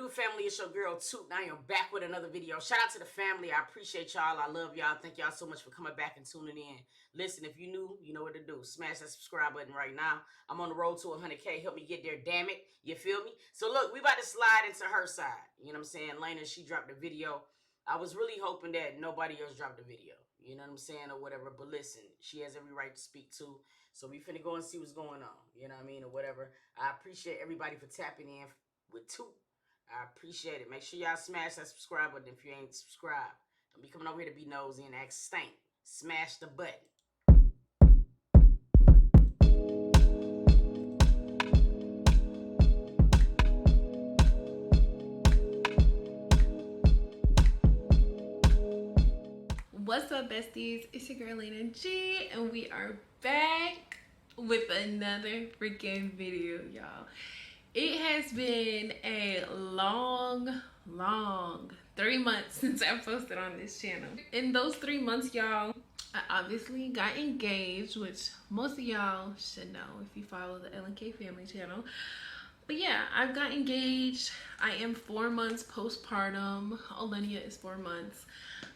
good, family? It's your girl Toot, and I am back with another video. Shout out to the family. I appreciate y'all. I love y'all. Thank y'all so much for coming back and tuning in. Listen, if you new, you know what to do. Smash that subscribe button right now. I'm on the road to 100K. Help me get there, damn it. You feel me? So look, we about to slide into her side. You know what I'm saying? Laina, she dropped a video. I was really hoping that nobody else dropped a video. You know what I'm saying? Or whatever. But listen, she has every right to speak too. So we finna go and see what's going on. You know what I mean? Or whatever. I appreciate everybody for tapping in with Toot. I appreciate it. Make sure y'all smash that subscribe button if you ain't subscribed. Don't be coming over here to be nosy and act stank. Smash the button. What's up, besties? It's your girl Laina G, and we are back with another freaking video, y'all. It has been a long 3 months since I posted on this channel. In those 3 months, y'all, I obviously got engaged, which most of y'all should know if you follow the LNK family channel. But yeah, I've got engaged. I am 4 months postpartum. Olenia is 4 months.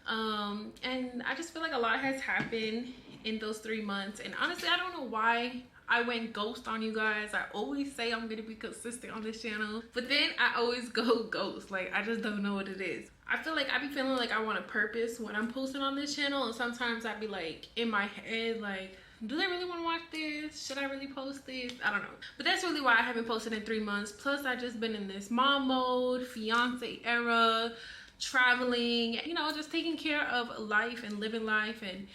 And I just feel like a lot has happened in those 3 months. And honestly, I don't know why I went ghost on you guys. I always say I'm gonna be consistent on this channel, but then I always go ghost. Like, I just don't know what it is. I feel like I be feeling like I want a purpose when I'm posting on this channel, and sometimes I be like in my head like, do they really want to watch this? Should I really post this? I don't know. But that's really why I haven't posted in 3 months. Plus, I just been in this mom mode, fiance era, traveling, you know, just taking care of life and living life. And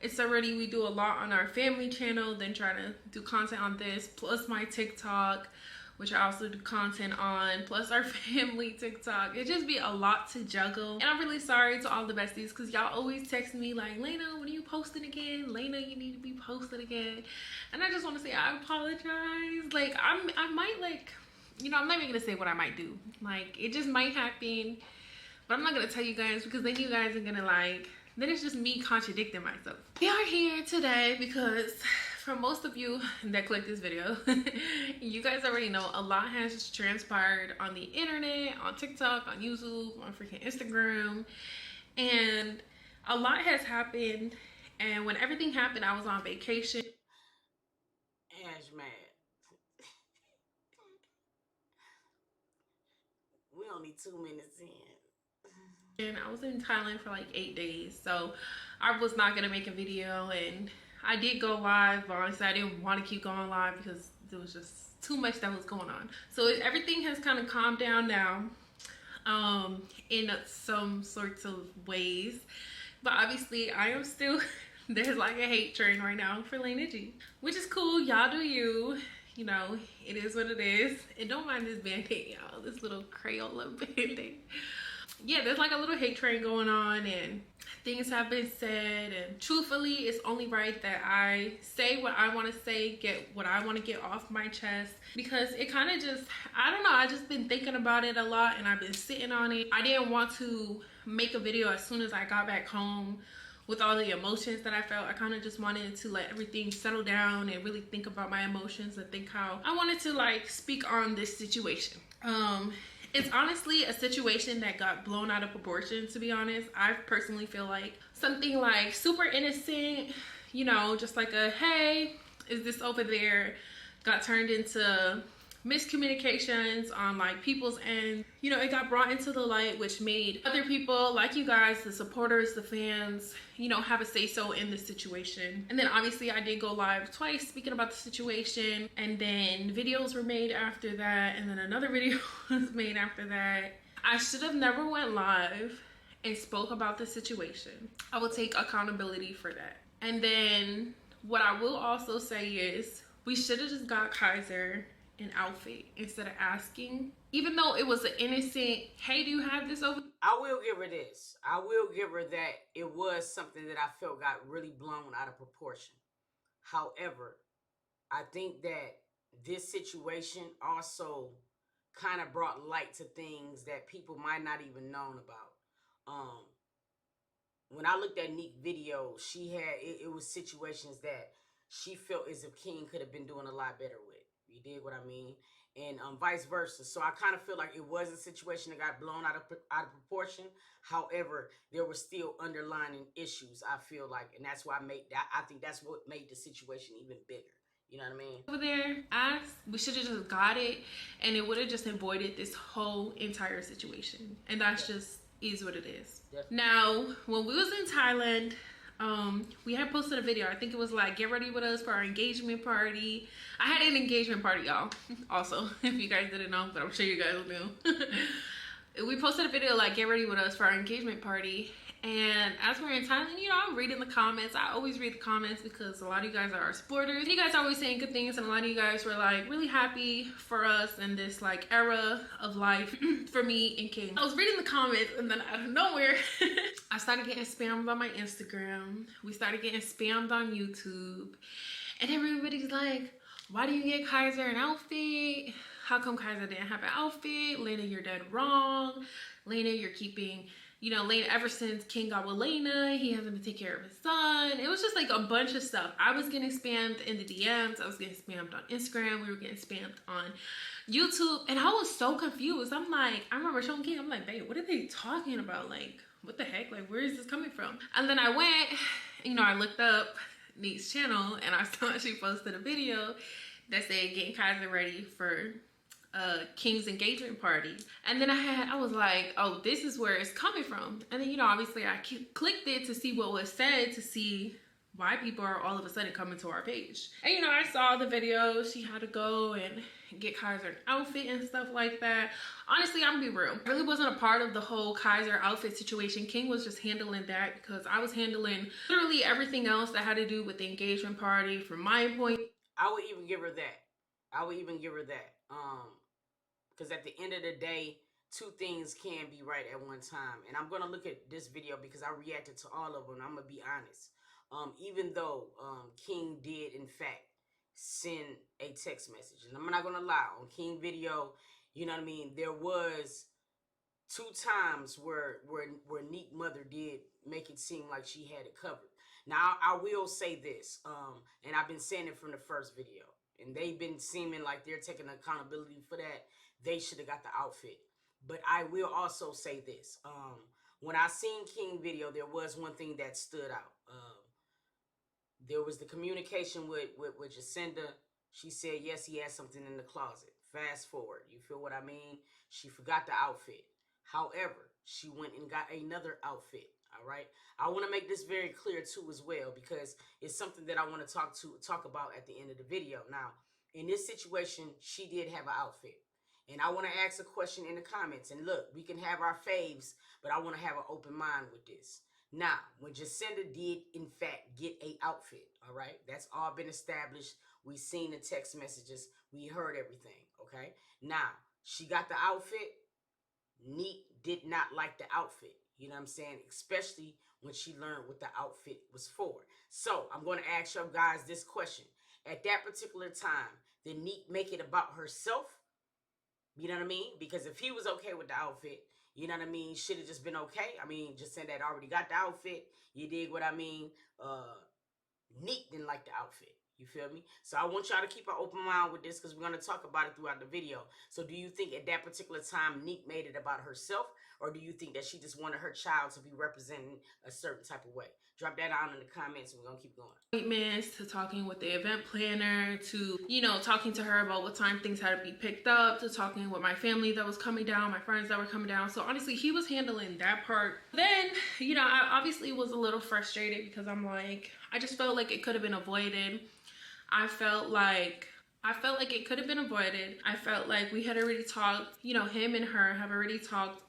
it's already, we do a lot on our family channel, then trying to do content on this, plus my TikTok, which I also do content on, plus our family TikTok. It just be a lot to juggle. And I'm really sorry to all the besties, because y'all always text me like, Laina, when are you posting again? Laina, you need to be posting again. And I just want to say I apologize. Like, I might, like, you know, I'm not even gonna say what I might do. Like, it just might happen, but I'm not gonna tell you guys, because then you guys are gonna like, then it's just me contradicting myself. We are here today because for most of you that click this video, you guys already know a lot has transpired on the internet, on TikTok, on YouTube, on freaking Instagram, and a lot has happened. And when everything happened, I was on vacation. Ash mad. We only 2 minutes in. And I was in Thailand for like 8 days, so I was not gonna make a video, and I did go live, but honestly I didn't want to keep going live because there was just too much that was going on. So everything has kind of calmed down now, in some sorts of ways, but obviously I am still there's like a hate train right now for Laina G, which is cool. Y'all do you. You know, it is what it is. And don't mind this band-aid, y'all, this little Crayola band-aid. Yeah, there's like a little hate train going on, and things have been said, and truthfully it's only right that I say what I want to say, get what I want to get off my chest, because it kind of just, I don't know, I just been thinking about it a lot, and I've been sitting on it. I didn't want to make a video as soon as I got back home with all the emotions that I felt. I kind of just wanted to let everything settle down and really think about my emotions and think how I wanted to like speak on this situation. It's honestly a situation that got blown out of proportion, to be honest. I personally feel like something like super innocent, you know, just like a, hey, is this over there, got turned into miscommunications on like people's end. You know, it got brought into the light, which made other people like you guys, the supporters, the fans, you know, have a say-so in this situation. And then obviously I did go live twice speaking about the situation, and then videos were made after that, and then another video was made after that. I should have never went live and spoke about the situation. I will take accountability for that. And then what I will also say is we should have just got Kaiser an outfit instead of asking, even though it was an innocent, hey, do you have this over? I will give her this. I will give her that it was something that I felt got really blown out of proportion. However, I think that this situation also kind of brought light to things that people might not even known about. When I looked at Neek's video, she had, it was situations that she felt as if King could have been doing a lot better with. You dig what I mean? and vice versa. So I kind of feel like it was a situation that got blown out of proportion. However, there were still underlying issues, I feel like, and that's why I think that's what made the situation even bigger. You know what I mean? Over there, we should have just got it, and it would have just avoided this whole entire situation. And that's just is what it is. Now, when we was in Thailand, we had posted a video. I think it was like, get ready with us for our engagement party. I had an engagement party, y'all. Also, if you guys didn't know, but I'm sure you guys knew. We posted a video like, get ready with us for our engagement party. And as we're in Thailand, you know, I'm reading the comments. I always read the comments because a lot of you guys are our supporters. You guys are always saying good things, and a lot of you guys were like really happy for us in this like era of life for me and King. I was reading the comments, and then out of nowhere, I started getting spammed on my Instagram. We started getting spammed on YouTube. And everybody's like, why do you get Kaiser an outfit? How come Kaiser didn't have an outfit? Laina, you're dead wrong. Laina, you're keeping... You know, Laina, ever since King got with Laina, he hasn't been taking care of his son. It was just like a bunch of stuff. I was getting spammed in the DMs. I was getting spammed on Instagram. We were getting spammed on YouTube. And I was so confused. I'm like, I remember showing King, I'm like, babe, what are they talking about? Like, what the heck? Like, where is this coming from? And then I went, you know, I looked up Neat's channel, and I saw she posted a video that said getting Kaiser ready for King's engagement party. And then I was like, oh, this is where it's coming from. And then, you know, obviously I clicked it to see what was said, to see why people are all of a sudden coming to our page. And, you know, I saw the video. She had to go and get Kaiser an outfit and stuff like that. Honestly, I'm gonna be real, I really wasn't a part of the whole Kaiser outfit situation. King was just handling that because I was handling literally everything else that had to do with the engagement party from my point. I would even give her that. Because at the end of the day, two things can be right at one time. And I'm going to look at this video because I reacted to all of them. I'm going to be honest. Even though King did, in fact, send a text message. And I'm not going to lie. On King video, you know what I mean, there was 2 times where Neat mother did make it seem like she had it covered. Now, I will say this, and I've been saying it from the first video. And they've been seeming like they're taking accountability for that. They should have got the outfit. But I will also say this. When I seen King video, there was one thing that stood out. There was the communication with Jacinda. She said, yes, he has something in the closet. Fast forward. You feel what I mean? She forgot the outfit. However, she went and got another outfit. All right. I want to make this very clear too as well, because it's something that I want to talk about at the end of the video. Now, in this situation, she did have an outfit. And I want to ask a question in the comments. And look, we can have our faves, but I want to have an open mind with this. Now, when Jacinda did, in fact, get a outfit, all right? That's all been established. We seen the text messages. We heard everything, okay? Now, she got the outfit. Neat did not like the outfit. You know what I'm saying? Especially when she learned what the outfit was for. So, I'm going to ask you guys this question. At that particular time, did Neat make it about herself? You know what I mean? Because if he was okay with the outfit, you know what I mean, should have just been okay. I mean, just saying that already got the outfit. You dig what I mean? Neat didn't like the outfit. You feel me? So I want y'all to keep an open mind with this because we're going to talk about it throughout the video. So do you think at that particular time Neat made it about herself? Or do you think that she just wanted her child to be representing a certain type of way? Drop that down in the comments and we're going to keep going. Appointments, to talking with the event planner, to, you know, talking to her about what time things had to be picked up, to talking with my family that was coming down, my friends that were coming down. So honestly, he was handling that part. Then, you know, I obviously was a little frustrated because I'm like, I just felt like it could have been avoided. I felt like it could have been avoided. I felt like we had already talked, you know, him and her have already talked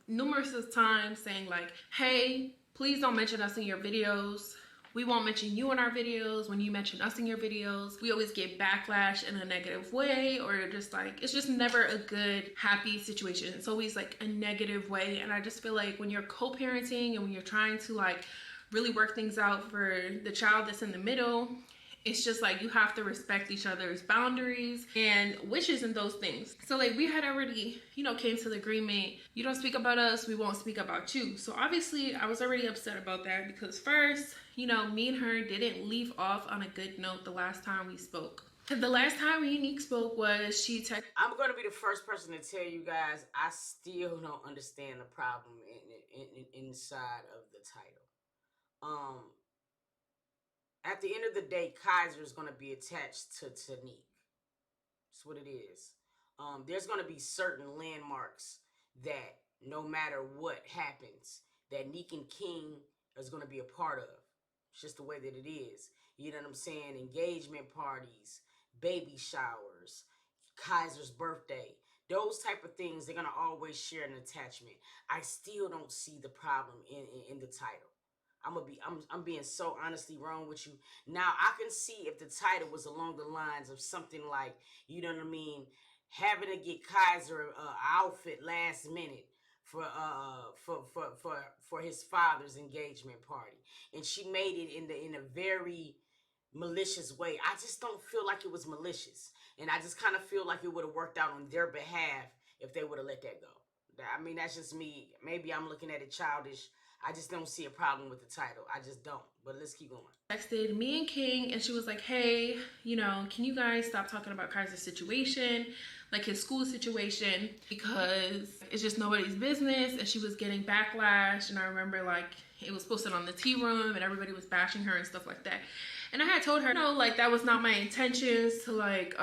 numerous times saying like, hey, please don't mention us in your videos. We won't mention you in our videos. When you mention us in your videos, we always get backlash in a negative way, or just like, it's just never a good, happy situation. It's always like a negative way. And I just feel like when you're co-parenting and when you're trying to like really work things out for the child that's in the middle, it's just like you have to respect each other's boundaries and wishes and those things. So like we had already, you know, came to the agreement, you don't speak about us, we won't speak about you. So obviously I was already upset about that because first, you know, me and her didn't leave off on a good note the last time we spoke. The last time Unique spoke was she texted. I'm going to be the first person to tell you guys I still don't understand the problem inside of the title. At the end of the day, Kaiser is going to be attached to Tanique. That's what it is. There's going to be certain landmarks that no matter what happens, that Neek and King is going to be a part of. It's just the way that it is. You know what I'm saying? Engagement parties, baby showers, Kaiser's birthday, those type of things, they're going to always share an attachment. I still don't see the problem in the title. I'm being so honestly wrong with you. Now I can see if the title was along the lines of something like, you know what I mean, having to get Kaiser an outfit last minute for his father's engagement party, and she made it in a very malicious way. I just don't feel like it was malicious, and I just kind of feel like it would have worked out on their behalf if they would have let that go. I mean, that's just me. Maybe I'm looking at it childish. I just don't see a problem with the title. I just don't. But let's keep going. Texted me and King, and she was like, hey, you know, can you guys stop talking about Kaiser's situation, like his school situation, because it's just nobody's business. And she was getting backlash, and I remember like it was posted on the tea room and everybody was bashing her and stuff like that. And I had told her, no, like that was not my intentions to like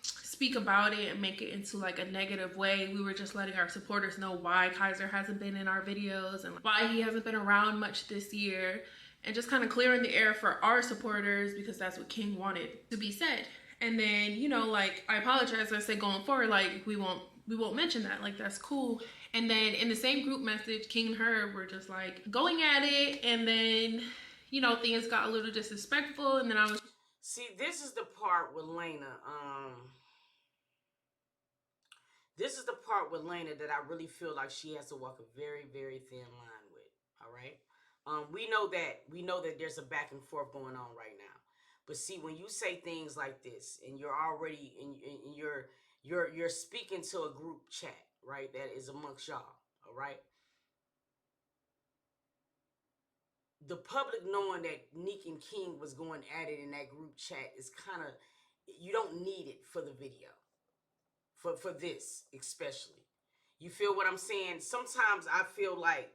speak about it and make it into like a negative way. We were just letting our supporters know why Kaiser hasn't been in our videos and why he hasn't been around much this year, and just kind of clearing the air for our supporters because that's what King wanted to be said. And then, you know, like I apologize. I said going forward, like we won't mention that. Like that's cool. And then in the same group message, King and her were just like going at it, and then, you know, things got a little disrespectful. And then I was, see, this is the part with Laina. This is the part with Laina that I really feel like she has to walk a very, very thin line with. All right. We know that there's a back and forth going on right now. But see, when you say things like this, and you're already you're speaking to a group chat, right? That is amongst y'all. All right. The public knowing that Neek and King was going at it in that group chat is kind of, you don't need it for the video. For this especially, you feel what I'm saying? Sometimes I feel like,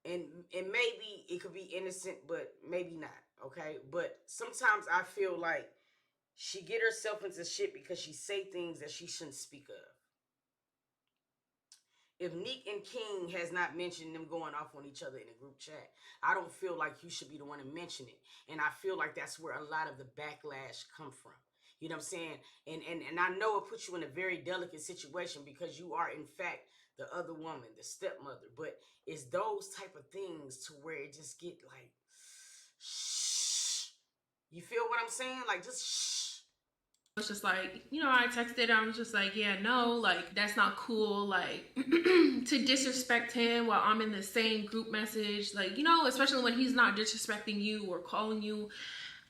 and maybe it could be innocent, but maybe not. Okay, but sometimes I feel like she get herself into shit because she say things that she shouldn't speak of. If Neek and King has not mentioned them going off on each other in a group chat, I don't feel like you should be the one to mention it. And I feel like that's where a lot of the backlash come from. You know what I'm saying? And I know it puts you in a very delicate situation because you are, in fact, the other woman, the stepmother. But it's those type of things to where it just get like, shh. You feel what I'm saying? Like, just shh. was just like, you know, I texted, I was just like, yeah, no, like that's not cool, like to disrespect him while I'm in the same group message, like, you know, especially when he's not disrespecting you or calling you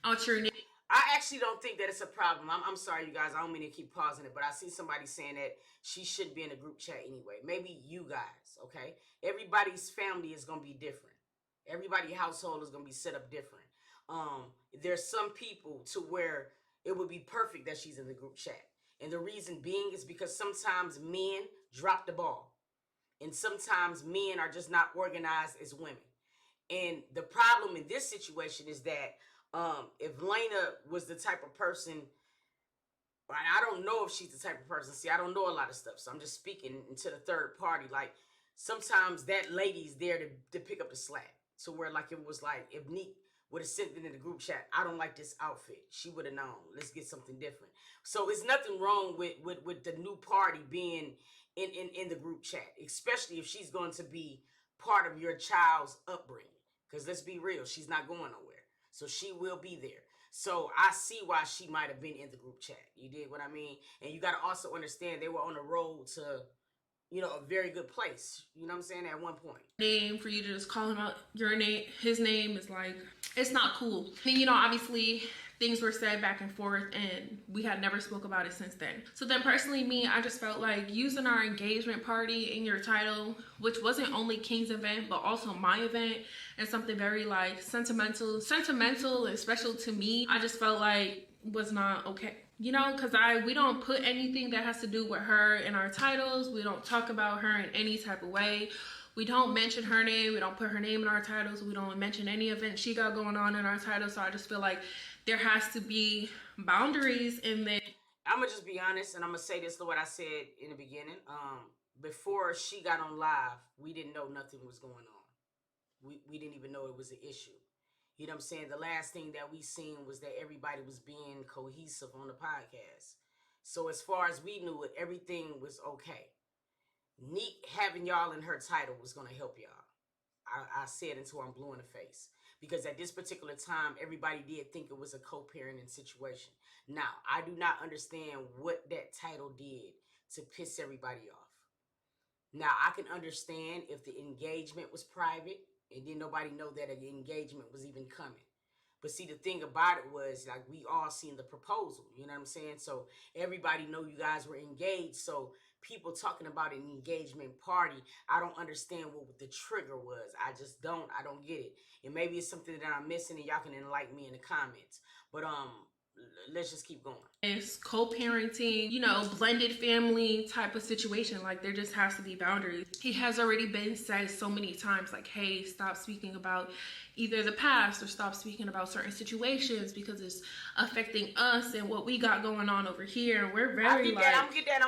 out your name. I actually don't think that it's a problem. I'm sorry, you guys. I don't mean to keep pausing it, but I see somebody saying that she shouldn't be in a group chat anyway. Maybe you guys, okay? Everybody's family is going to be different. Everybody's household is going to be set up different. There's some people to where it would be perfect that she's in the group chat. And the reason being is because sometimes men drop the ball. And sometimes men are just not organized as women. And the problem in this situation is that if Laina was the type of person, I don't know if she's the type of person. See, I don't know a lot of stuff, so I'm just speaking into the third party. Like, sometimes that lady's there to pick up the slack. So where, like, it was like, if Neek would have sent it in the group chat, I don't like this outfit, she would have known. Let's get something different. So it's nothing wrong with the new party being in the group chat, especially if she's going to be part of your child's upbringing. Because let's be real, she's not going nowhere. So she will be there. So I see why she might have been in the group chat. You dig what I mean? And you got to also understand they were on the road to, you know, a very good place. You know what I'm saying? At one point. Name for you to just call him out your name, his name is like, it's not cool. And you know, obviously things were said back and forth and we had never spoke about it since then. So then personally me, I just felt like using our engagement party in your title, which wasn't only King's event, but also my event, and something very like sentimental and special to me. I just felt like was not okay. You know, because we don't put anything that has to do with her in our titles. We don't talk about her in any type of way. We don't mention her name. We don't put her name in our titles. We don't mention any event she got going on in our titles. So I just feel like there has to be boundaries in there. I'm gonna just be honest, and I'm gonna say this to what I said in the beginning. Before she got on live, we didn't know nothing was going on. We didn't even know it was an issue. You know what I'm saying? The last thing that we seen was that everybody was being cohesive on the podcast. So as far as we knew it, everything was okay. Neat having y'all in her title was gonna help y'all. I said until I'm blue in the face. Because at this particular time, everybody did think it was a co-parenting situation. Now, I do not understand what that title did to piss everybody off. Now, I can understand if the engagement was private and then nobody know that an engagement was even coming. But see, the thing about it was, like, we all seen the proposal. You know what I'm saying? So everybody know you guys were engaged. So people talking about an engagement party, I don't understand what the trigger was. I don't get it. And maybe it's something that I'm missing, and y'all can enlighten me in the comments. But let's just keep going. It's co-parenting, you know, blended family type of situation. Like, there just has to be boundaries. He has already been said so many times, like, hey, stop speaking about either the past or stop speaking about certain situations because it's affecting us and what we got going on over here. We're very, I'll get that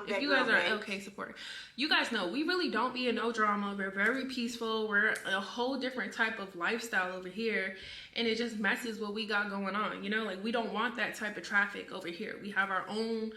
if you guys are okay supporter, you guys know we really don't be in no drama. We're very peaceful. We're a whole different type of lifestyle over here, and it just messes what we got going on. You know, like, we don't want that type of traffic over here. We have our own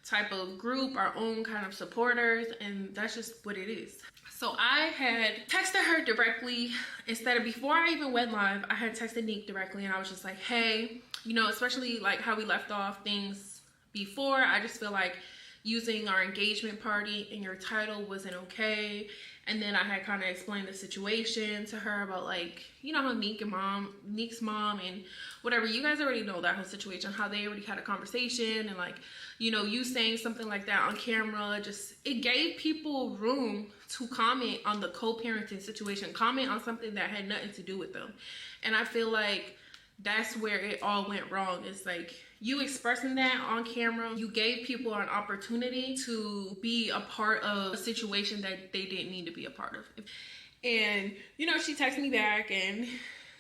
type of group, our own kind of supporters, and that's just what it is. So I had texted her directly instead of, before I even went live, I had texted Nick directly, and I was just like, hey, you know, especially like how we left off things before, I just feel like using our engagement party in your title wasn't okay. And then I had kind of explained the situation to her about, like, you know, how Nick's mom and whatever, you guys already know that whole situation, how they already had a conversation, and, like, you know, you saying something like that on camera, just, it gave people room to comment on the co-parenting situation, comment on something that had nothing to do with them. And I feel like that's where it all went wrong. It's like, you expressing that on camera, you gave people an opportunity to be a part of a situation that they didn't need to be a part of. And, you know, she texted me back, and,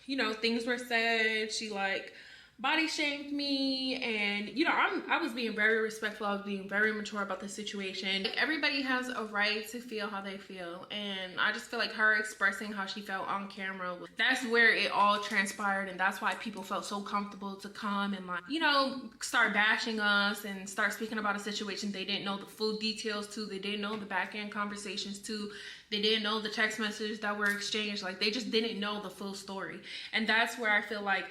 you know, things were said. She, like, body shamed me, and, you know, I was being very respectful. I was being very mature about the situation. Like, everybody has a right to feel how they feel, and I just feel like her expressing how she felt on camera, that's where it all transpired, and that's why people felt so comfortable to come and, like, you know, start bashing us and start speaking about a situation they didn't know the full details to. They didn't know the back end conversations to. They didn't know the text messages that were exchanged. Like, they just didn't know the full story. And that's where I feel like,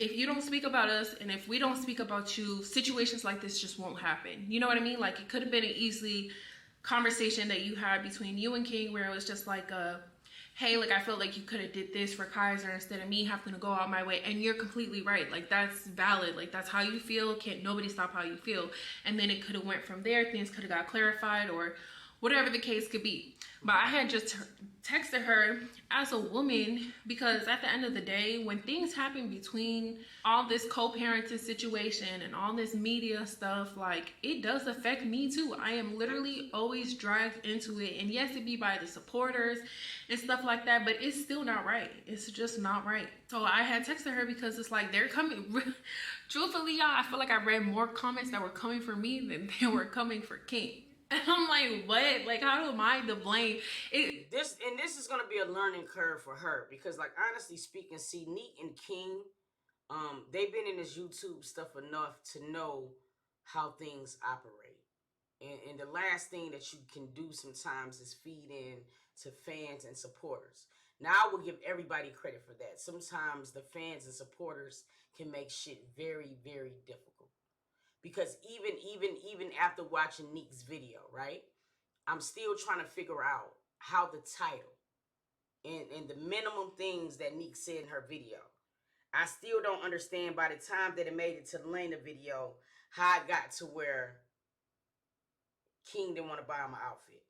if you don't speak about us and if we don't speak about you, situations like this just won't happen. You know what I mean? Like, it could have been an easy conversation that you had between you and King, where it was just like, hey, like, I felt like you could have did this for Kaiser instead of me having to go out my way. And you're completely right. Like, that's valid. Like, that's how you feel. Can't nobody stop how you feel. And then it could have went from there. Things could have got clarified, or whatever the case could be. But I had just texted her as a woman, because at the end of the day, when things happen between all this co-parenting situation and all this media stuff, like, it does affect me too. I am literally always dragged into it. And yes, it be by the supporters and stuff like that, but it's still not right. It's just not right. So I had texted her because it's like, they're coming. Truthfully, y'all, I feel like I read more comments that were coming for me than they were coming for King. And I'm like, what? Like, how am I to blame? This is gonna be a learning curve for her, because, like, honestly speaking, see, Neat and King, they've been in this YouTube stuff enough to know how things operate. And the last thing that you can do sometimes is feed in to fans and supporters. Now, I will give everybody credit for that. Sometimes the fans and supporters can make shit very, very difficult. Because even after watching Neek's video, right, I'm still trying to figure out how the title and the minimum things that Neek said in her video, I still don't understand by the time that it made it to the Laina video, how it got to where King didn't want to buy my outfit.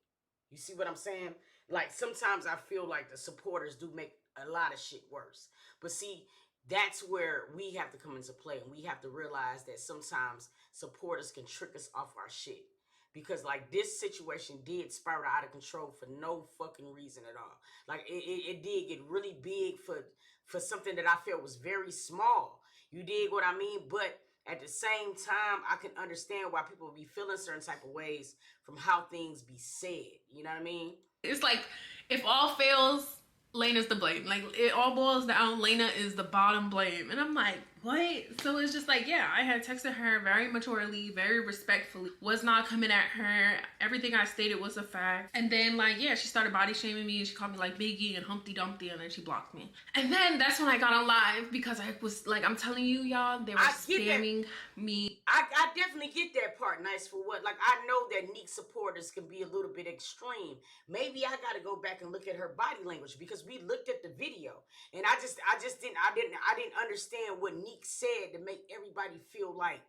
You see what I'm saying? Like, sometimes I feel like the supporters do make a lot of shit worse. But see, that's where we have to come into play, and we have to realize that sometimes supporters can trick us off our shit. Because like this situation did spiral out of control for no fucking reason at all. Like it did get really big for something that I felt was very small. You dig what I mean? But at the same time, I can understand why people be feeling certain type of ways from how things be said. You know what I mean? It's like if all fails, Laina's the blame. Like it all boils down, Laina is the bottom blame. And I'm like, what? So it's just like, yeah, I had texted her very maturely, very respectfully, was not coming at her. Everything I stated was a fact. And then like, yeah, she started body shaming me. She called me like Biggie and Humpty Dumpty, and then she blocked me. And then that's when I got on live, because I was like, I'm telling you, y'all, they were spamming me. I definitely get that part. Nice for what? Like, I know that Neek supporters can be a little bit extreme. Maybe I got to go back and look at her body language, because we looked at the video and I didn't understand what Neek said to make everybody feel like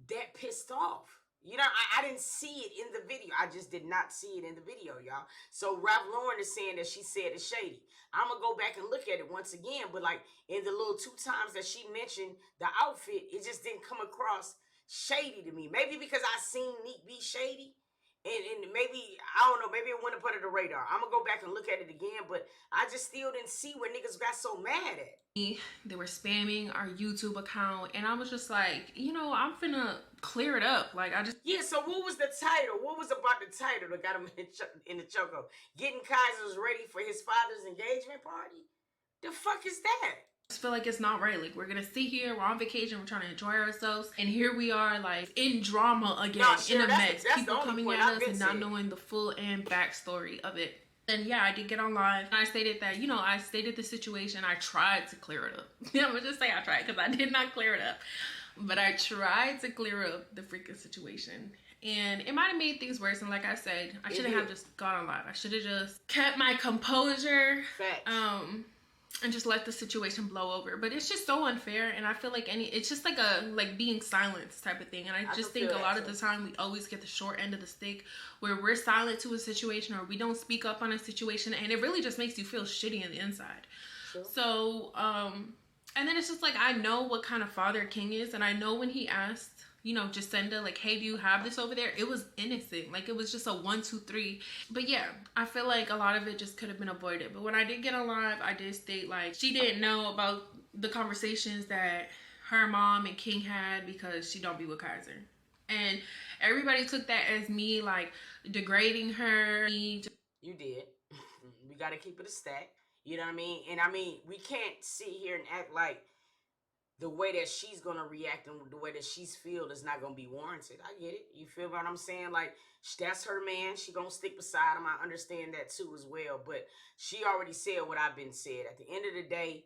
that pissed off. You know, I didn't see it in the video. I just did not see it in the video, y'all. So Ralph Lauren is saying that she said it's shady. I'm going to go back and look at it once again. But like in the little 2 times that she mentioned the outfit, it just didn't come across shady to me. Maybe because I seen Neek be shady. And maybe, I don't know, maybe it went up under the radar. I'm going to go back and look at it again. But I just still didn't see where niggas got so mad at. They were spamming our YouTube account, and I was just like, you know, I'm finna clear it up. Like, I just... Yeah, so what was the title? What was about the title that got him in the choco? Getting Kaiser's ready for his father's engagement party? The fuck is that? I just feel like it's not right. Like, we're gonna sit here, we're on vacation, we're trying to enjoy ourselves, and here we are, like, in drama again, in a mess. People coming at us and not knowing the full and backstory of it. And yeah, I did get on live. I stated that, you know, I stated the situation. I tried to clear it up. I'm gonna just say I tried, because I did not clear it up. But I tried to clear up the freaking situation. And it might have made things worse. And like I said, I shouldn't have just gone on live. I should have just kept my composure. Facts. And just let the situation blow over. But it's just so unfair, and I feel like it's just like being silenced type of thing. And I just think a lot of the time we always get the short end of the stick, where we're silent to a situation or we don't speak up on a situation, and it really just makes you feel shitty on the inside. Sure. So and then it's just like, I know what kind of father King is, and I know when he asked, you know, Jacinda, like, hey, do you have this over there? It was innocent. Like, it was just a 1, 2, 3. But yeah, I feel like a lot of it just could have been avoided. But when I did get on live, I did state, like, she didn't know about the conversations that her mom and King had, because she don't be with Kaiser. And everybody took that as me, like, degrading her. You did. We got to keep it a stack. You know what I mean? And I mean, we can't sit here and act like the way that she's going to react and the way that she's feel is not going to be warranted. I get it. You feel what I'm saying? Like, that's her man. She going to stick beside him. I understand that too as well. But she already said what I've been said. At the end of the day,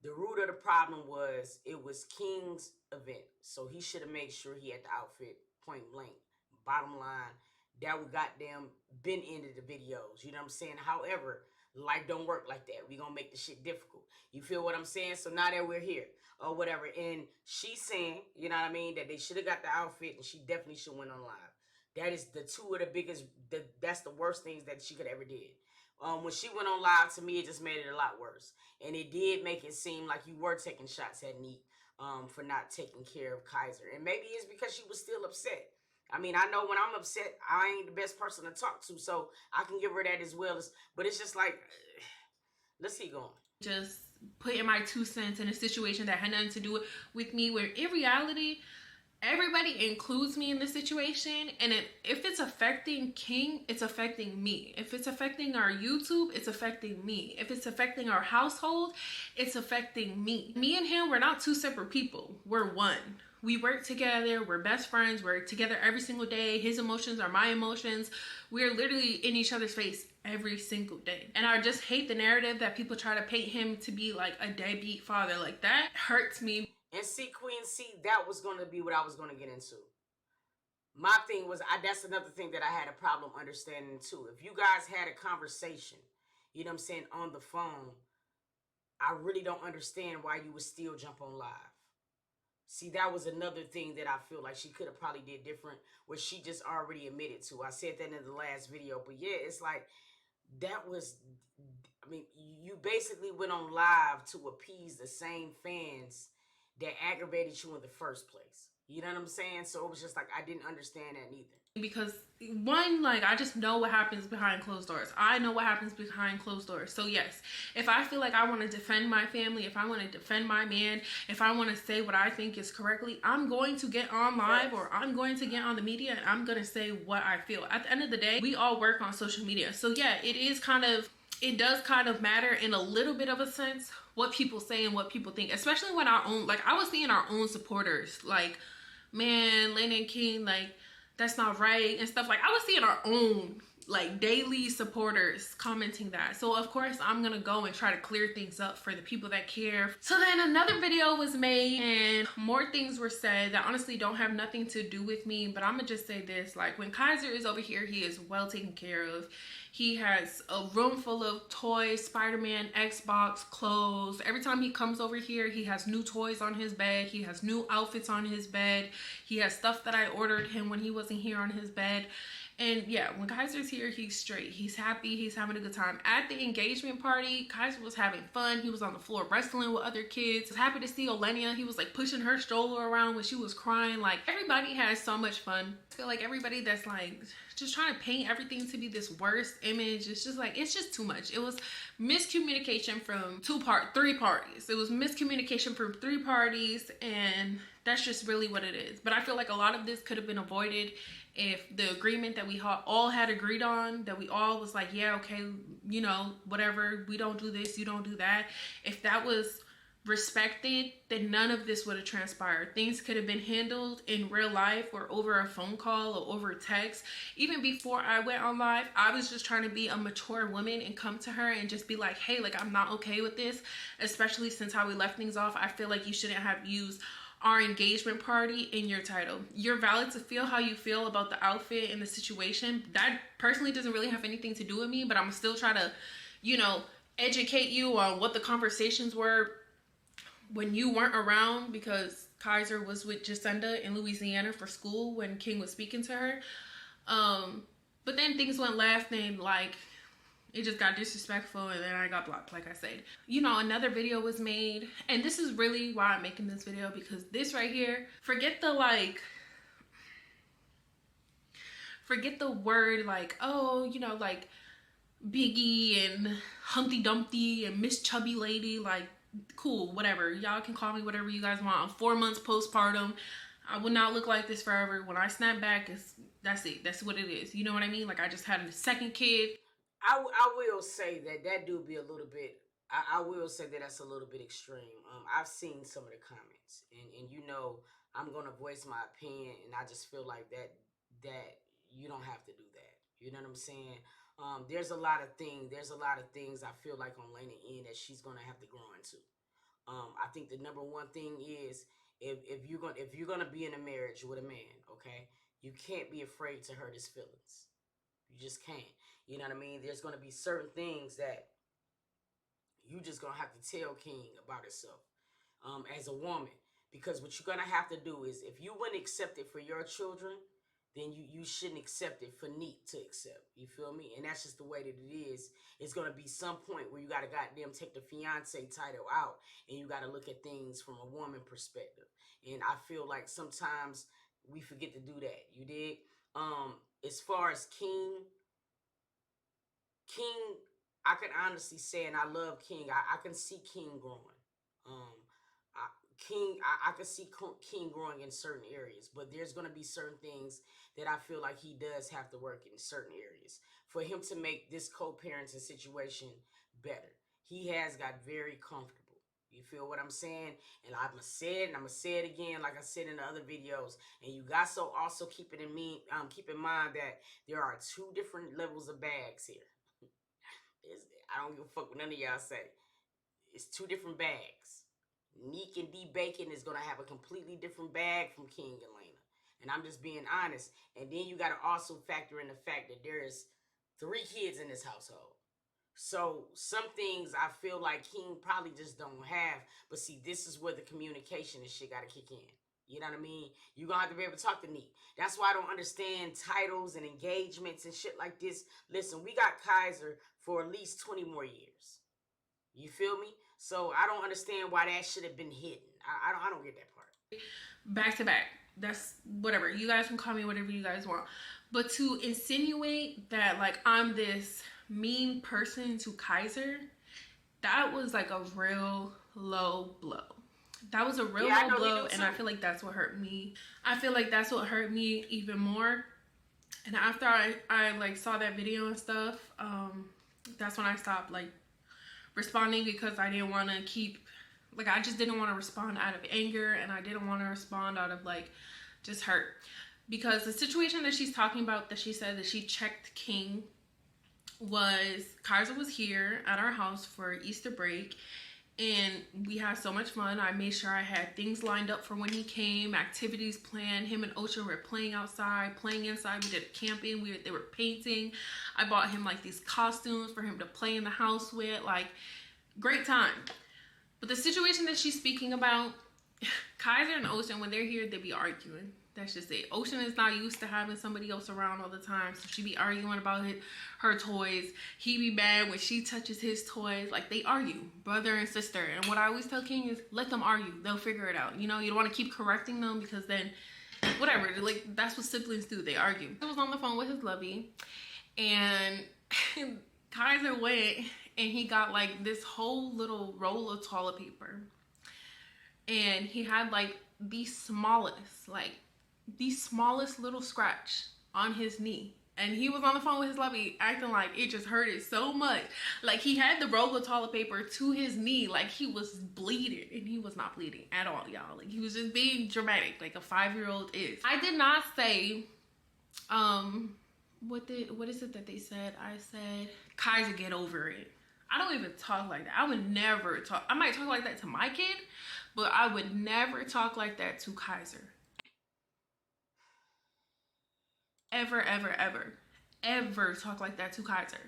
the root of the problem was it was King's event. So he should have made sure he had the outfit point blank. Bottom line, that would goddamn been ended the videos. You know what I'm saying? However, life don't work like that. We gonna make the shit difficult. You feel what I'm saying? So now that we're here or whatever, and she's saying, you know what I mean, that they should have got the outfit, and she definitely should went on live. That is the two of the biggest. That's the worst things that she could ever did. When she went on live, to me, it just made it a lot worse, and it did make it seem like you were taking shots at Neek for not taking care of Kaiser, and maybe it's because she was still upset. I mean, I know when I'm upset, I ain't the best person to talk to, so I can give her that as well. But it's just like, let's keep going. Just putting my 2 cents in a situation that had nothing to do with me, where in reality, everybody includes me in the situation. And if it's affecting King, it's affecting me. If it's affecting our YouTube, it's affecting me. If it's affecting our household, it's affecting me. Me and him, we're not 2 separate people. We're one. We work together, we're best friends, we're together every single day. His emotions are my emotions. We're literally in each other's face every single day. And I just hate the narrative that people try to paint him to be like a deadbeat father. Like, that hurts me. And see, Queen, that was going to be what I was going to get into. My thing was, that's another thing that I had a problem understanding too. If you guys had a conversation, you know what I'm saying, on the phone, I really don't understand why you would still jump on live. See, that was another thing that I feel like she could have probably did different, where she just already admitted to. I said that in the last video. But yeah, it's like, that was, I mean, you basically went on live to appease the same fans that aggravated you in the first place. You know what I'm saying? So it was just like I didn't understand that neither. Because one, like, I just know what happens behind closed doors. I know what happens behind closed doors. So yes, if I feel like I want to defend my family, if I want to defend my man, if I want to say what I think is correctly, I'm going to get on live, or I'm going to get on the media, and I'm going to say what I feel. At the end of the day, we all work on social media. So yeah, it does kind of matter in a little bit of a sense what people say and what people think, especially when our own, like, I was seeing our own supporters like, man, Laina and King, like, that's not right and stuff. Like, I was seeing our own, like, daily supporters commenting that. So of course I'm gonna go and try to clear things up for the people that care. So then another video was made and more things were said that honestly don't have nothing to do with me, but I'm gonna just say this: like, when Kaiser is over here, he is well taken care of. He has a room full of toys, Spider-Man, Xbox, clothes. Every time he comes over here, he has new toys on his bed. He has new outfits on his bed. He has stuff that I ordered him when he wasn't here on his bed. And yeah, when Kaiser's here, he's straight. He's happy. He's having a good time. At the engagement party, Kaiser was having fun. He was on the floor wrestling with other kids. I was happy to see Laina. He was like pushing her stroller around when she was crying. Like, everybody has so much fun. I feel like everybody that's like just trying to paint everything to be this worst image, it's just like, it's just too much. It was miscommunication from three parties. It was miscommunication from three parties, and that's just really what it is. But I feel like a lot of this could have been avoided if the agreement that we all had agreed on, that we all was like, yeah, okay, you know, whatever, we don't do this, you don't do that. If that was respected, then none of this would have transpired. Things could have been handled in real life or over a phone call or over text. Even before I went on live, I was just trying to be a mature woman and come to her and just be like, hey, like, I'm not okay with this, especially since how we left things off. I feel like you shouldn't have used our engagement party in your title. You're valid to feel how you feel about the outfit and the situation. That personally doesn't really have anything to do with me, but I'm still trying to, you know, educate you on what the conversations were when you weren't around, because Kaiser was with Jacinda in Louisiana for school when King was speaking to her. But then things went left and, like, it just got disrespectful, and then I got blocked, like I said. You know, another video was made, and this is really why I'm making this video, because this right here, forget the word like, oh, you know, like Biggie and Humpty Dumpty and Miss Chubby Lady. Like, cool, whatever. Y'all can call me whatever you guys want. I'm 4 months postpartum. I will not look like this forever. When I snap back, that's it. That's what it is. You know what I mean? Like, I just had a second kid. I will say that do be a little bit. I will say that that's a little bit extreme. I've seen some of the comments, and you know, I'm gonna voice my opinion, and I just feel like that you don't have to do that. You know what I'm saying? There's a lot of things. There's a lot of things I feel like on Laina end that she's gonna have to grow into. I think the number one thing is, if you're gonna be in a marriage with a man, okay, you can't be afraid to hurt his feelings. You just can't. You know what I mean? There's gonna be certain things that you just gonna have to tell King about himself, as a woman, because what you're gonna have to do is, if you wouldn't accept it for your children, then you shouldn't accept it for Neat to accept. You feel me? And that's just the way that it is. It's gonna be some point where you gotta goddamn take the fiance title out, and you gotta look at things from a woman perspective. And I feel like sometimes we forget to do that. You did. As far as King, I can honestly say, and I love King. I can see King growing. Um, I can see King growing in certain areas, but there's gonna be certain things that I feel like he does have to work in certain areas for him to make this co-parenting situation better. He has got very comfortable. You feel what I'm saying? And I'm gonna say it, and I'm gonna say it again, like I said in the other videos. And you got to also keep it in keep in mind that there are two different levels of bags here. I don't give a fuck what none of y'all say. It's two different bags. Neek and D Bacon is gonna have a completely different bag from King and Laina. And I'm just being honest. And then you gotta also factor in the fact that there's 3 kids in this household. So some things I feel like King probably just don't have. But see, this is where the communication and shit gotta kick in. You know what I mean? You're gonna have to be able to talk to Neek. That's why I don't understand titles and engagements and shit like this. Listen, we got Kaiser for at least 20 more years. You feel me? So I don't understand why that should have been hidden. I don't get that part. Back to back. That's whatever. You guys can call me whatever you guys want. But to insinuate that like I'm this mean person to Kaiser, that was like a real low blow. That was a real low blow, and I feel like that's what hurt me. I feel like that's what hurt me even more. And after I like saw that video and stuff, that's when I stopped like responding, because I didn't want to keep, like, I just didn't want to respond out of anger, and I didn't want to respond out of like just hurt, because the situation that she's talking about, that she said that she checked King, was Kaiser was here at our house for Easter break, and we had so much fun. I made sure I had things lined up for when he came, activities planned. Him and Ocean were playing outside, playing inside. We did camping. They were painting. I bought him like these costumes for him to play in the house with. Like, great time. But the situation that she's speaking about, Kaiser and Ocean, when they're here, they be arguing. That's just it. Ocean is not used to having somebody else around all the time, so she be arguing about her toys. He be mad when she touches his toys. Like, they argue, brother and sister. And what I always tell King is, let them argue. They'll figure it out. You know, you don't want to keep correcting them, because then, whatever. Like, that's what siblings do. They argue. He was on the phone with his lovey, and Kaiser went and he got like this whole little roll of toilet paper, and he had like the smallest little scratch on his knee. And he was on the phone with his lovey acting like it just hurted so much. Like, he had the roll of toilet paper to his knee like he was bleeding, and he was not bleeding at all, y'all. Like, he was just being dramatic like a 5-year-old is. I did not say what is it that they said? I said, Kaiser, get over it. I don't even talk like that. I would never talk. I might talk like that to my kid, but I would never talk like that to Kaiser. Ever, ever, ever, ever talk like that to Kaiser.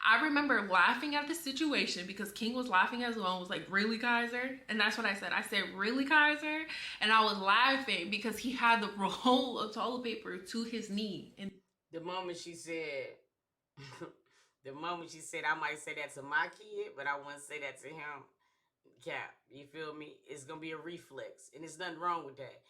I remember laughing at the situation because King was laughing as well and was like, really, Kaiser? And that's what I said. I said, really, Kaiser? And I was laughing because he had the roll of toilet paper to his knee. And the moment she said, I might say that to my kid, but I wouldn't say that to him. Cap, you feel me? It's gonna be a reflex, and there's nothing wrong with that.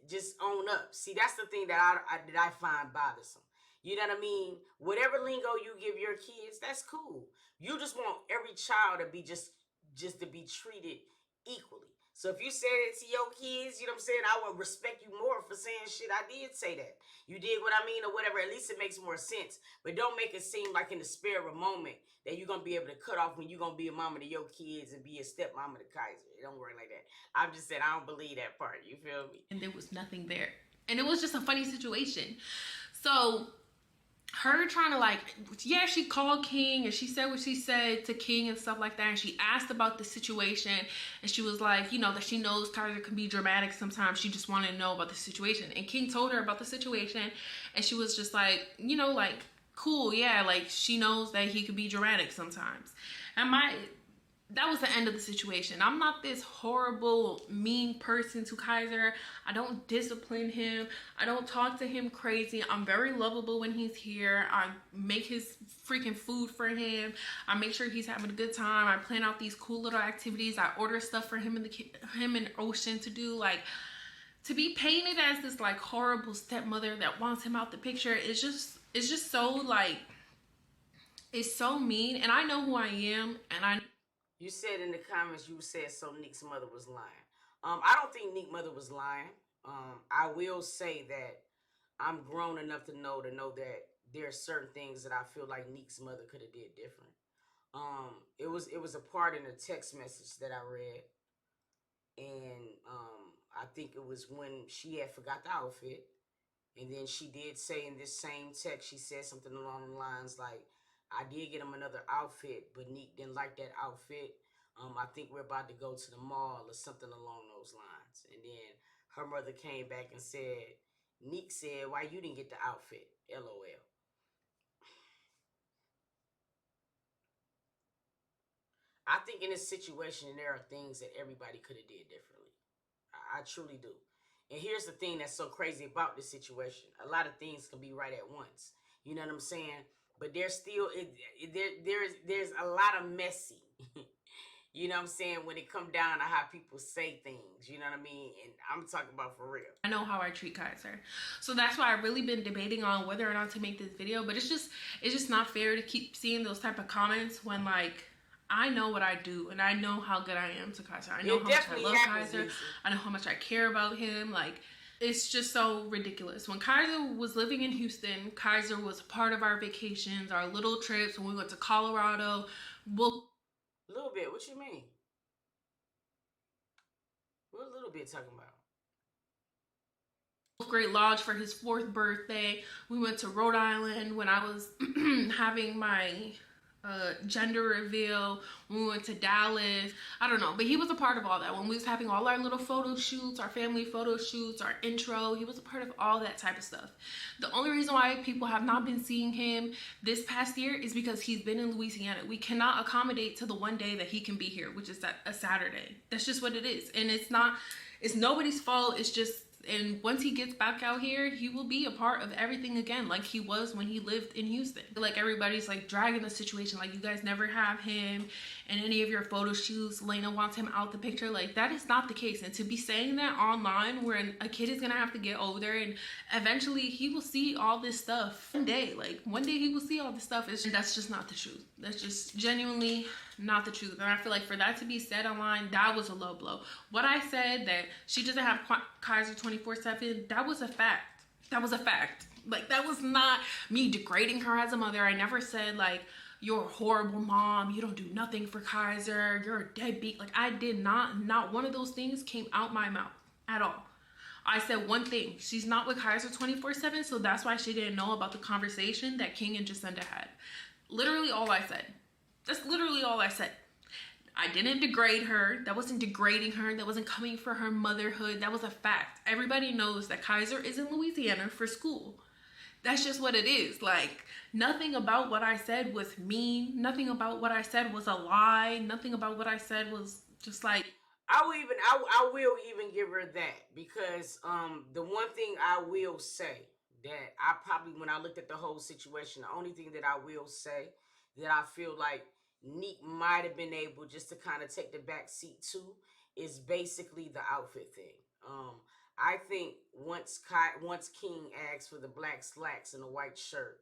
Just own up. See, that's the thing that I find bothersome. You know what I mean? Whatever lingo you give your kids, that's cool. You just want every child to be just to be treated equally. So if you say it to your kids, you know what I'm saying, I would respect you more for saying shit. I did say that. You did what I mean or whatever. At least it makes more sense. But don't make it seem like in the spare of a moment that you're going to be able to cut off when you're going to be a mama to your kids and be a stepmama to Kaiser. It don't work like that. I'm just saying, I don't believe that part. You feel me? And there was nothing there. And it was just a funny situation. So her trying to like, yeah, she called King and she said what she said to King and stuff like that, and she asked about the situation, and she was like, you know, that she knows Kaiser can be dramatic sometimes. She just wanted to know about the situation, and King told her about the situation, and she was just like, you know, like, cool, yeah, like, she knows that he could be dramatic sometimes. And that was the end of the situation. I'm not this horrible, mean person to Kaiser. I don't discipline him. I don't talk to him crazy. I'm very lovable when he's here. I make his freaking food for him. I make sure he's having a good time. I plan out these cool little activities. I order stuff for him and Ocean to do. Like, to be painted as this like horrible stepmother that wants him out the picture is just so like, it's so mean. And I know who I am, and you said in the comments, you said so Nick's mother was lying. I don't think Nick's mother was lying. I will say that I'm grown enough to know that there are certain things that I feel like Nick's mother could have did different. It was a part in a text message that I read, and I think it was when she had forgot the outfit, and then she did say in this same text, she said something along the lines like, I did get him another outfit, but Neek didn't like that outfit. I think we're about to go to the mall or something along those lines. And then her mother came back and said, Neek said, why you didn't get the outfit? LOL. I think in this situation, there are things that everybody could have did differently. I truly do. And here's the thing that's so crazy about this situation. A lot of things can be right at once. You know what I'm saying? But there's still there's a lot of messy. You know what I'm saying, when it come down to how people say things, you know what I mean? And I'm talking about for real. I know how I treat Kaiser. So that's why I've really been debating on whether or not to make this video. But it's just not fair to keep seeing those type of comments when, like, I know what I do and I know how good I am to Kaiser. I know how much I love Kaiser. I know how much I care about him. Like, it's just so ridiculous. When Kaiser was living in Houston, Kaiser was part of our vacations, our little trips when we went to Colorado. A little bit. What you mean? What a little bit talking about? Great Lodge for his 4th birthday. We went to Rhode Island when I was having my gender reveal. We went to Dallas. I don't know, but he was a part of all that. When we was having all our little photo shoots, our family photo shoots, our intro, he was a part of all that type of stuff. The only reason why people have not been seeing him this past year is because he's been in Louisiana. We cannot accommodate to the one day that he can be here, which is a Saturday. That's just what it is. And it's nobody's fault. It's just, and once he gets back out here, he will be a part of everything again, like he was when he lived in Houston. Like, everybody's like dragging the situation, like you guys never have him in any of your photo shoots. Laina wants him out the picture. Like, that is not the case. And to be saying that online, where a kid is gonna have to get older and eventually he will see all this stuff one day. Like, one day he will see all this stuff. That's just not the truth. That's just genuinely not the truth. And I feel like for that to be said online, that was a low blow. What I said, that she doesn't have Kaiser 24/7, that was a fact. That was a fact. Like, that was not me degrading her as a mother. I never said, like, you're a horrible mom, you don't do nothing for Kaiser, you're a deadbeat. Like, I did not one of those things came out my mouth at all. I said one thing: she's not with Kaiser 24/7, so that's why she didn't know about the conversation that King and Jacinda had. Literally all I said. That's literally all I said. I didn't degrade her. That wasn't degrading her. That wasn't coming for her motherhood. That was a fact. Everybody knows that Kaiser is in Louisiana for school. That's just what it is. Like, nothing about what I said was mean. Nothing about what I said was a lie. Nothing about what I said was just like... I will even give her that, because the one thing I will say that I probably, when I looked at the whole situation, the only thing that I will say that I feel like Neek might have been able just to kind of take the back seat to is basically the outfit thing. I think once King asked for the black slacks and the white shirt,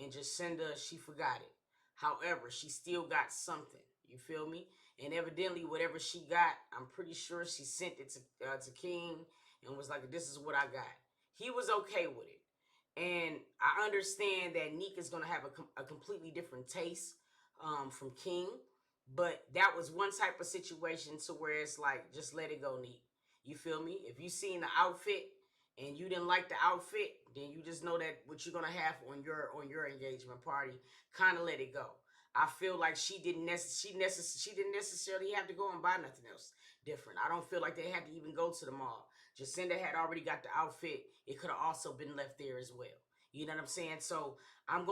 and Jacinda, she forgot it. However, she still got something. You feel me? And evidently, whatever she got, I'm pretty sure she sent it to King and was like, "This is what I got." He was okay with it. And I understand that Neek is going to have a completely different taste from King. But that was one type of situation to where it's like, just let it go, Neek. You feel me? If you seen the outfit and you didn't like the outfit, then you just know that what you're going to have on your engagement party, kind of let it go. I feel like she didn't necessarily have to go and buy nothing else different. I don't feel like they had to even go to the mall. Jacinda had already got the outfit. It could have also been left there as well. You know what I'm saying? So I'm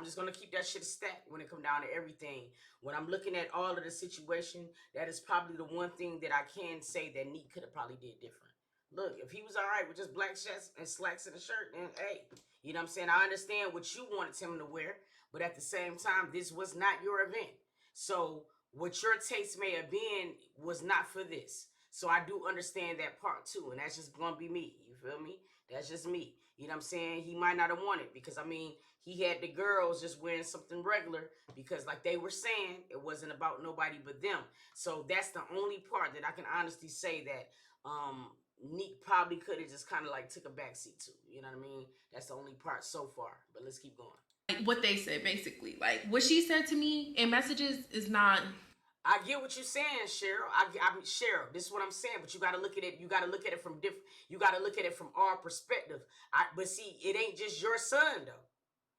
just gonna keep that shit a stack when it come down to everything. When I'm looking at all of the situation, that is probably the one thing that I can say that Neek could have probably did different. Look, if he was all right with just black shirts and slacks and a shirt, then hey, you know what I'm saying? I understand what you wanted him to wear, but at the same time, this was not your event. So what your taste may have been was not for this. So I do understand that part too, and that's just gonna be me. You feel me? That's just me. You know what I'm saying? He might not have wanted, because I mean, he had the girls just wearing something regular because, like they were saying, it wasn't about nobody but them. So that's the only part that I can honestly say that Neek probably could have just kind of like took a backseat to. You know what I mean? That's the only part so far. But let's keep going. Like, what they said, basically. Like, what she said to me in messages is not... I get what you're saying, Cheryl. I mean, Cheryl, this is what I'm saying, but you got to look at it. You got to look at it from different. You got to look at it from our perspective. But see, it ain't just your son though.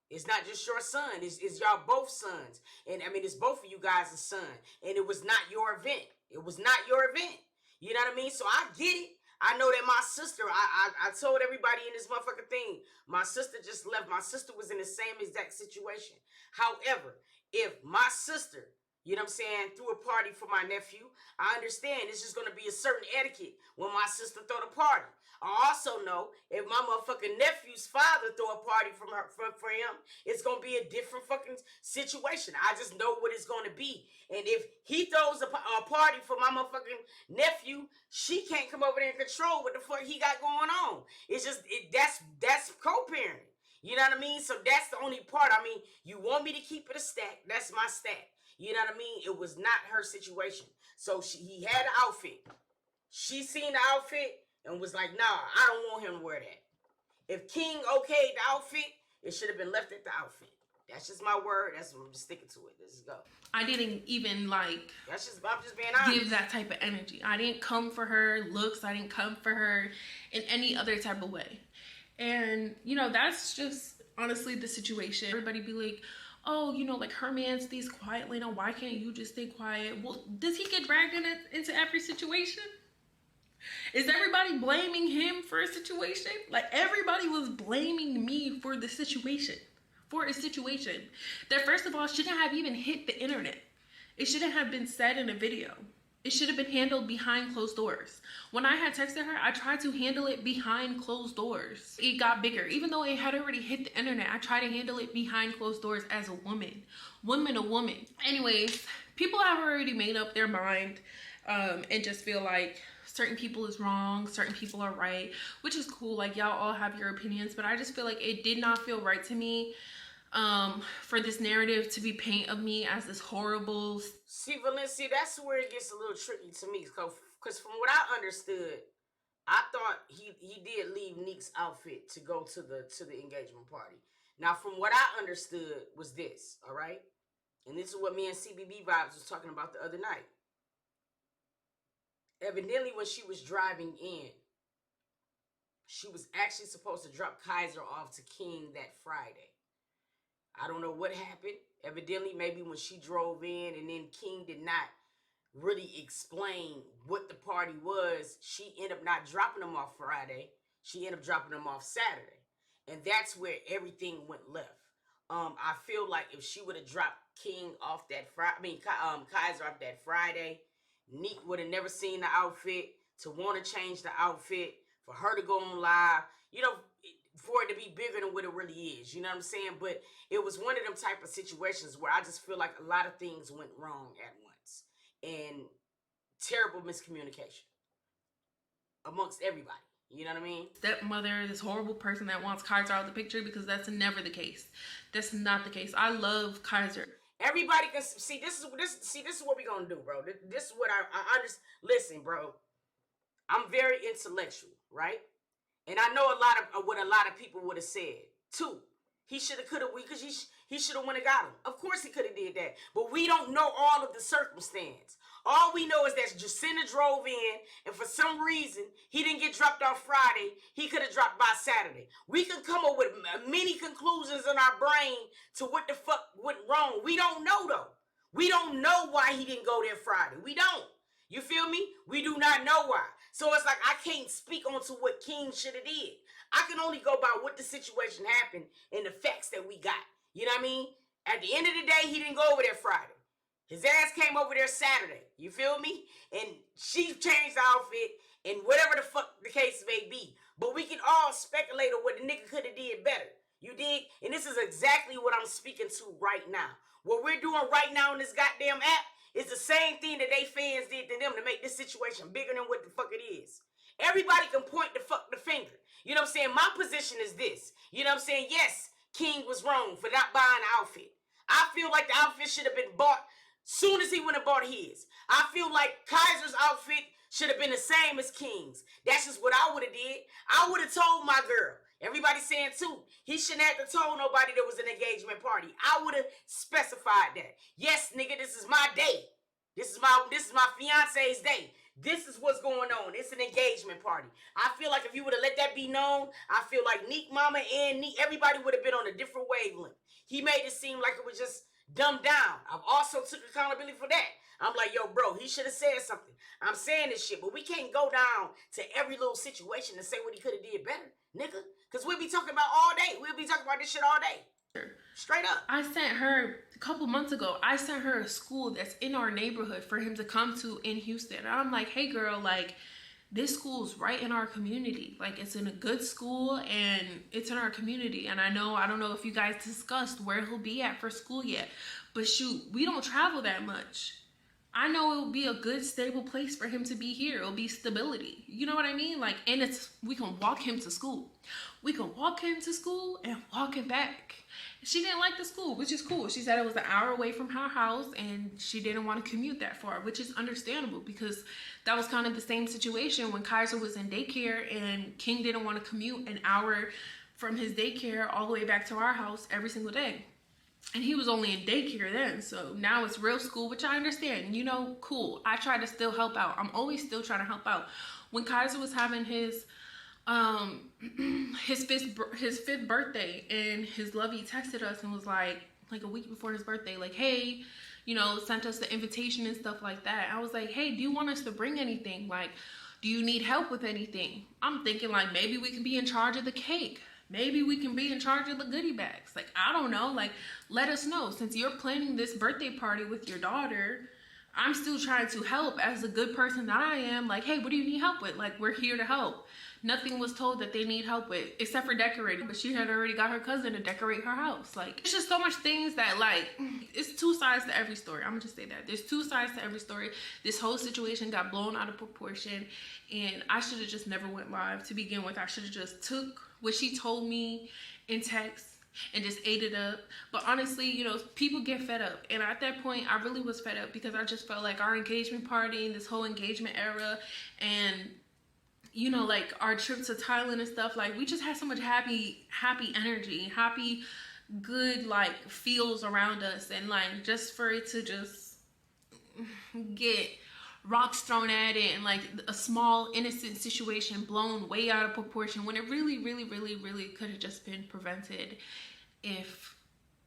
It's not just your son. It's y'all both sons, and I mean, it's both of you guys' son. And it was not your event. It was not your event. You know what I mean? So I get it. I know that my sister. I told everybody in this motherfucking thing. My sister just left. My sister was in the same exact situation. However, if my sister, You know what I'm saying? Threw a party for my nephew. I understand it's just going to be a certain etiquette when my sister throw the party. I also know if my motherfucking nephew's father throw a party for him, it's going to be a different fucking situation. I just know what it's going to be. And if he throws a party for my motherfucking nephew, she can't come over there and control what the fuck he got going on. It's just, that's co-parenting. You know what I mean? So that's the only part. I mean, you want me to keep it a stack. That's my stack. You know what I mean? It was not her situation. So he had an outfit. She seen the outfit and was like, nah, I don't want him to wear that. If King okayed the outfit, it should have been left at the outfit. That's just my word. That's what I'm just sticking to it. Let's just go. I didn't even I'm just being honest. Give that type of energy. I didn't come for her looks. I didn't come for her in any other type of way. And, that's just honestly the situation. Everybody be like, oh, like her man stays quiet, Laina. Why can't you just stay quiet? Well, does he get dragged into every situation? Is everybody blaming him for a situation? Like, everybody was blaming me for the situation. For a situation that, first of all, shouldn't have even hit the internet. It shouldn't have been said in a video. It should have been handled behind closed doors. When I had texted her, I tried to handle it behind closed doors. It got bigger. Even though it had already hit the internet, I tried to handle it behind closed doors as a woman. A woman. Anyways, people have already made up their mind and just feel like certain people is wrong, certain people are right, which is cool. Like, y'all all have your opinions, but I just feel like it did not feel right to me for this narrative to be painted of me as this horrible. See, Valencia, that's where it gets a little tricky to me, because from what I understood, I thought he did leave Neek's outfit to go to the engagement party. Now, from what I understood was this, all right? And this is what me and CBB Vibes was talking about the other night. Evidently, when she was driving in, she was actually supposed to drop Kaiser off to King that Friday. I don't know what happened. Evidently, maybe when she drove in and then King did not really explain what the party was, she ended up not dropping them off Friday. She ended up dropping them off Saturday. And that's where everything went left. I feel like if she would have dropped King off that Friday, Kaiser off that Friday, Neek would have never seen the outfit, to want to change the outfit, for her to go on live, for it to be bigger than what it really is. You know what I'm saying? But it was one of them type of situations where I just feel like a lot of things went wrong at once. And terrible miscommunication amongst everybody. You know what I mean? Stepmother, this horrible person that wants Kaiser out of the picture, because that's never the case. That's not the case. I love Kaiser. Everybody can see this is what we're gonna do, bro. This is what I understand. Listen, bro. I'm very intellectual, right? And I know a lot of what a lot of people would have said too. He should have, could have, because he should have went and got him. Of course he could have did that. But we don't know all of the circumstance. All we know is that Jacinda drove in, and for some reason, he didn't get dropped off Friday. He could have dropped by Saturday. We can come up with many conclusions in our brain to what the fuck went wrong. We don't know, though. We don't know why he didn't go there Friday. We don't. You feel me? We do not know why. So it's like I can't speak onto what King should have did. I can only go by what the situation happened and the facts that we got. You know what I mean? At the end of the day, he didn't go over there Friday. His ass came over there Saturday. You feel me? And she changed the outfit and whatever the fuck the case may be. But we can all speculate on what the nigga could have did better. You dig? And this is exactly what I'm speaking to right now. What we're doing right now in this goddamn app is the same thing that they fans did to them to make this situation bigger than what the fuck it is. Everybody can point the finger. You know what I'm saying? My position is this. You know what I'm saying? Yes, King was wrong for not buying the outfit. I feel like the outfit should have been bought soon as he went and bought his. I feel like Kaiser's outfit should have been the same as King's. That's just what I would have did. I would have told my girl. Everybody saying too, he shouldn't have to told nobody there was an engagement party. I would have specified that. Yes, nigga, this is my day. This is my fiance's day. This is what's going on. It's an engagement party. I feel like if you would have let that be known, I feel like Neek Mama and Neek, everybody would have been on a different wavelength. He made it seem like it was just dumbed down. I've also took accountability for that. I'm like, yo, bro, he should have said something. I'm saying this shit, but we can't go down to every little situation and say what he could have did better, nigga. Because we'll be talking about all day. We'll be talking about this shit all day. Straight up. I sent her a couple months ago. I sent her a school that's in our neighborhood for him to come to in Houston. And I'm like, hey girl, like this school's right in our community. Like it's in a good school and it's in our community. And I don't know if you guys discussed where he'll be at for school yet, but shoot, we don't travel that much. I know it will be a good, stable place for him to be here. It'll be stability. You know what I mean? Like, and we can walk him to school. We can walk him to school and walk him back. She didn't like the school, which is cool. She said it was an hour away from her house and she didn't want to commute that far, which is understandable because that was kind of the same situation when Kaiser was in daycare and King didn't want to commute an hour from his daycare all the way back to our house every single day. And he was only in daycare then, so now it's real school, which I understand. You know, cool. I try to still help out. I'm always still trying to help out. When Kaiser was having his fifth birthday, and his lovey texted us and was like a week before his birthday, like, hey, you know, sent us the invitation and stuff like that. I was like, hey, do you want us to bring anything? Like, do you need help with anything? I'm thinking like maybe we can be in charge of the cake. Maybe we can be in charge of the goodie bags. Like, I don't know. Like, let us know. Since you're planning this birthday party with your daughter, I'm still trying to help as a good person that I am. Like, hey, what do you need help with? Like, we're here to help. Nothing was told that they need help with, except for decorating. But she had already got her cousin to decorate her house. Like, it's just so much things that, like, it's two sides to every story. I'm gonna just say that. There's two sides to every story. This whole situation got blown out of proportion. And I should have just never went live to begin with. I should have just took what she told me in text and just ate it up. But honestly, you know, people get fed up. And at that point, I really was fed up because I just felt like our engagement party, this whole engagement era, and, you know, like our trip to Thailand and stuff, like we just had so much happy energy, happy, good, like feels around us. And like, just for it to just get rocks thrown at it and like a small innocent situation blown way out of proportion when it really could have just been prevented if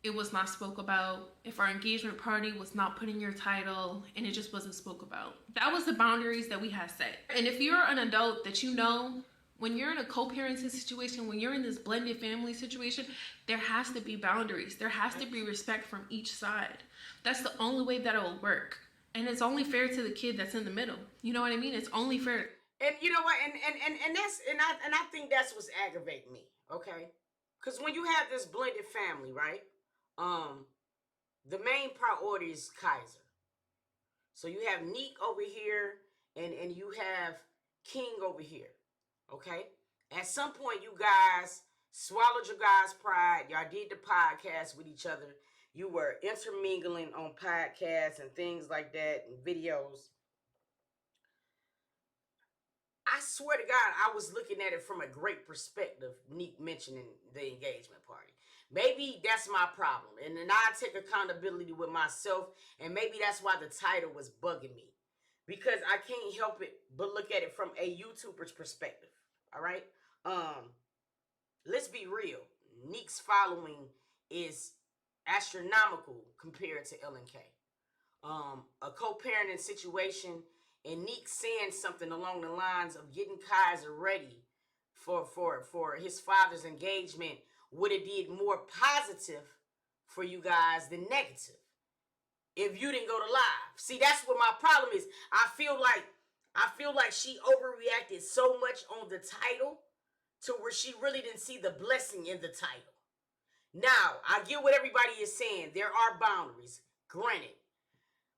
it was not spoke about, if our engagement party was not put in your title and it just wasn't spoke about. That was the boundaries that we had set. And if you're an adult that you know, when you're in a co-parenting situation, when you're in this blended family situation, there has to be boundaries. There has to be respect from each side. That's the only way that it will work. And it's only fair to the kid that's in the middle. You know what I mean? It's only fair. And you know what? I think that's what's aggravating me. Okay, because when you have this blended family, right? The main priority is Kaiser. So you have Neek over here, and you have King over here. Okay. At some point, you guys swallowed your guys' pride. Y'all did the podcast with each other. You were intermingling on podcasts and things like that and videos. I swear to God, I was looking at it from a great perspective, Neek mentioning the engagement party. Maybe that's my problem. And then I take accountability with myself. And maybe that's why the title was bugging me. Because I can't help it but look at it from a YouTuber's perspective. All right? Let's be real. Neek's following is astronomical compared to LNK. A co-parenting situation, and Neek saying something along the lines of getting Kaiser ready for his father's engagement would have did more positive for you guys than negative if you didn't go to live. See, that's what my problem is. I feel like she overreacted so much on the title to where she really didn't see the blessing in the title. Now, I get what everybody is saying. There are boundaries, granted.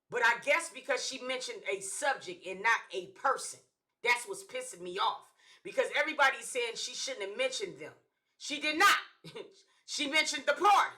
But I guess because she mentioned a subject and not a person, that's what's pissing me off. Because everybody's saying she shouldn't have mentioned them. She did not. She mentioned the party.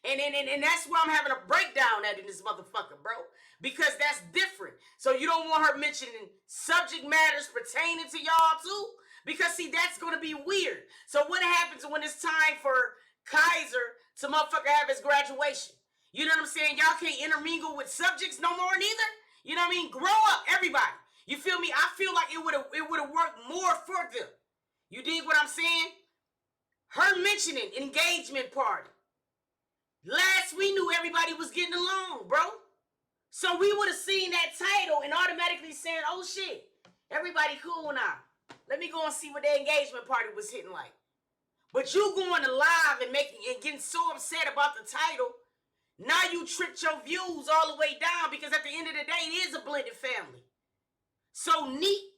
And that's where I'm having a breakdown at in this motherfucker, bro. Because that's different. So you don't want her mentioning subject matters pertaining to y'all too? Because see, that's going to be weird. So what happens when it's time for Kaiser to motherfucker have his graduation? You know what I'm saying? Y'all can't intermingle with subjects no more neither. You know what I mean? Grow up, everybody. You feel me? I feel like it would have worked more for them. You dig what I'm saying? Her mentioning engagement party. Last we knew, everybody was getting along, bro. So we would have seen that title and automatically saying, oh shit, everybody cool now. Let me go and see what their engagement party was hitting like. But you going to live and getting so upset about the title, now you tricked your views all the way down, because at the end of the day, it is a blended family. So Neek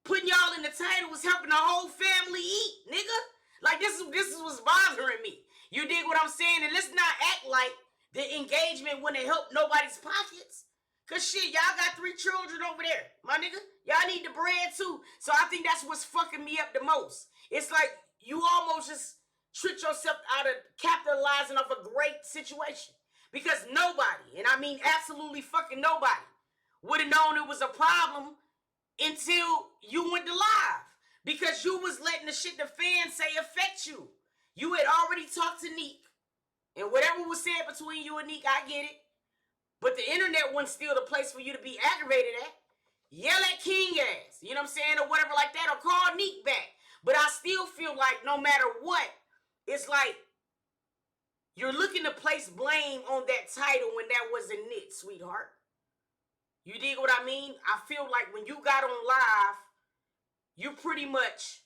putting y'all in the title was helping the whole family eat, nigga. Like, this is what's bothering me. You dig what I'm saying? And let's not act like the engagement wouldn't help nobody's pockets. Cause shit, y'all got 3 children over there, my nigga. Y'all need the bread too. So I think that's what's fucking me up the most. It's like you almost just tricked yourself out of capitalizing off a great situation. Because nobody, and I mean absolutely fucking nobody, would have known it was a problem until you went to live. Because you was letting the shit the fans say affect you. You had already talked to Neek. And whatever was said between you and Neek, I get it. But the internet wasn't still the place for you to be aggravated at. Yell at King ass, you know what I'm saying, or whatever like that, or call Neek back. But I still feel like no matter what, it's like you're looking to place blame on that title when that wasn't it, sweetheart. You dig what I mean? I feel like when you got on live, you pretty much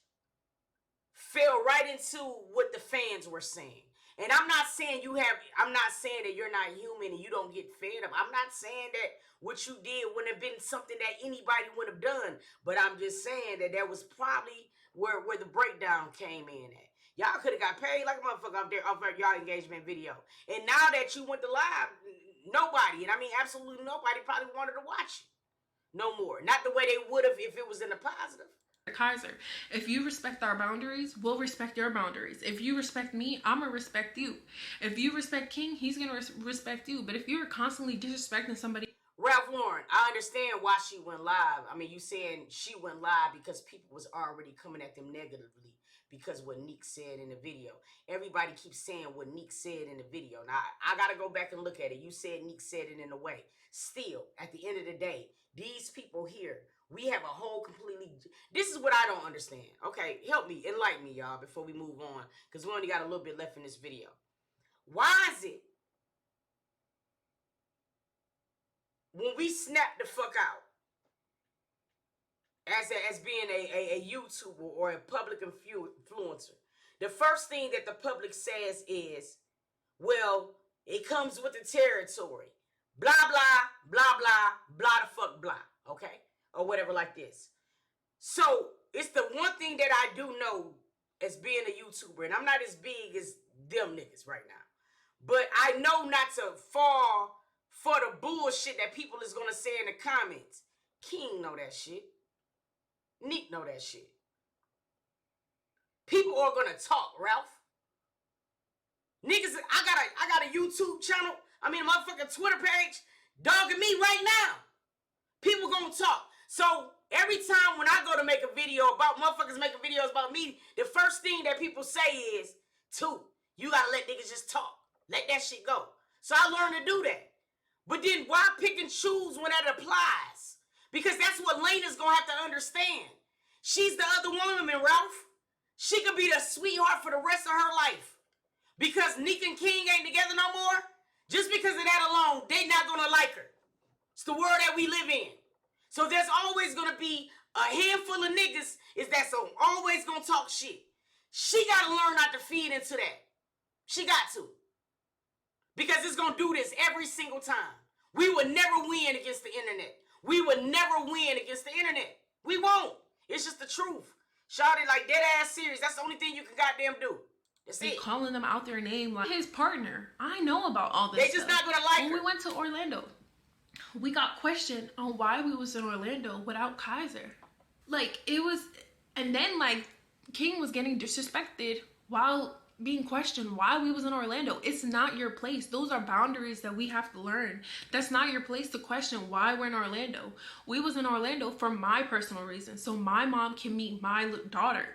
fell right into what the fans were saying. And I'm not saying that you're not human and you don't get fed up. I'm not saying that what you did wouldn't have been something that anybody would have done. But I'm just saying that was probably where the breakdown came in at. Y'all could have got paid like a motherfucker off of y'all engagement video. And now that you went to live, nobody, and I mean absolutely nobody, probably wanted to watch it no more. Not the way they would have if it was in the positive. Kaiser, if you respect our boundaries, we'll respect your boundaries. If you respect me, I'm gonna respect you. If you respect King, he's gonna respect you. But if you're constantly disrespecting somebody, Ralph Lauren, I understand why she went live. I mean, you saying she went live because people was already coming at them negatively because what Neek said in the video. Everybody keeps saying what Neek said in the video. Now, I gotta go back and look at it. You said Neek said it in a way. Still, at the end of the day, these people here, we have a whole completely... This is what I don't understand. Okay, help me, enlighten me, y'all, before we move on. Because we only got a little bit left in this video. Why is it when we snap the fuck out as being a YouTuber or a public influencer, the first thing that the public says is, well, it comes with the territory. Blah, blah, blah, blah, blah the fuck blah. Okay? Or whatever like this. So, it's the one thing that I do know as being a YouTuber, and I'm not as big as them niggas right now. But I know not to fall for the bullshit that people is going to say in the comments. King know that shit. Neek know that shit. People are going to talk, Ralph. Niggas, I got a YouTube channel. I mean, a motherfucking Twitter page dogging me right now. People going to talk. So, every time when I go to make a video about motherfuckers making videos about me, the first thing that people say is, you got to let niggas just talk. Let that shit go. So, I learned to do that. But then why pick and choose when that applies? Because that's what Laina's going to have to understand. She's the other woman, Ralph. She could be the sweetheart for the rest of her life. Because Neek and King ain't together no more, just because of that alone, they not going to like her. It's the world that we live in. So there's always going to be a handful of niggas that's always going to talk shit. She got to learn not to feed into that. She got to. Because it's going to do this every single time. We would never win against the internet. We would never win against the internet. We won't. It's just the truth. Shout it like dead ass serious. That's the only thing you can goddamn do. That's it. Calling them out their name like his partner. I know about all this. They just not gonna like her. When we went to Orlando, we got questioned on why we was in Orlando without Kaiser. Like, it was, and then like King was getting disrespected while being questioned why we was in Orlando. It's not your place. Those are boundaries that we have to learn. That's not your place to question why we're in Orlando. We was in Orlando for my personal reasons, so my mom can meet my daughter.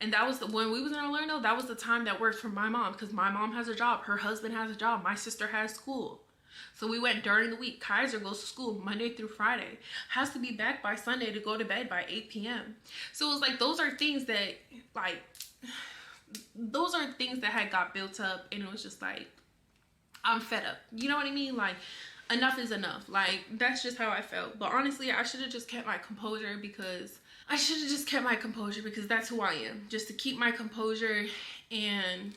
And that was when we was in Orlando, that was the time that worked for my mom, because my mom has a job, her husband has a job, my sister has school. So we went during the week. Kaiser goes to school Monday through Friday, has to be back by Sunday to go to bed by 8 p.m. So it was like, those are things that, like, those are things that had got built up, and it was just like, I'm fed up. You know what I mean? Like, enough is enough. Like, that's just how I felt. But honestly, I should have just kept my composure, because I should have just kept my composure because that's who I am. Just to keep my composure and,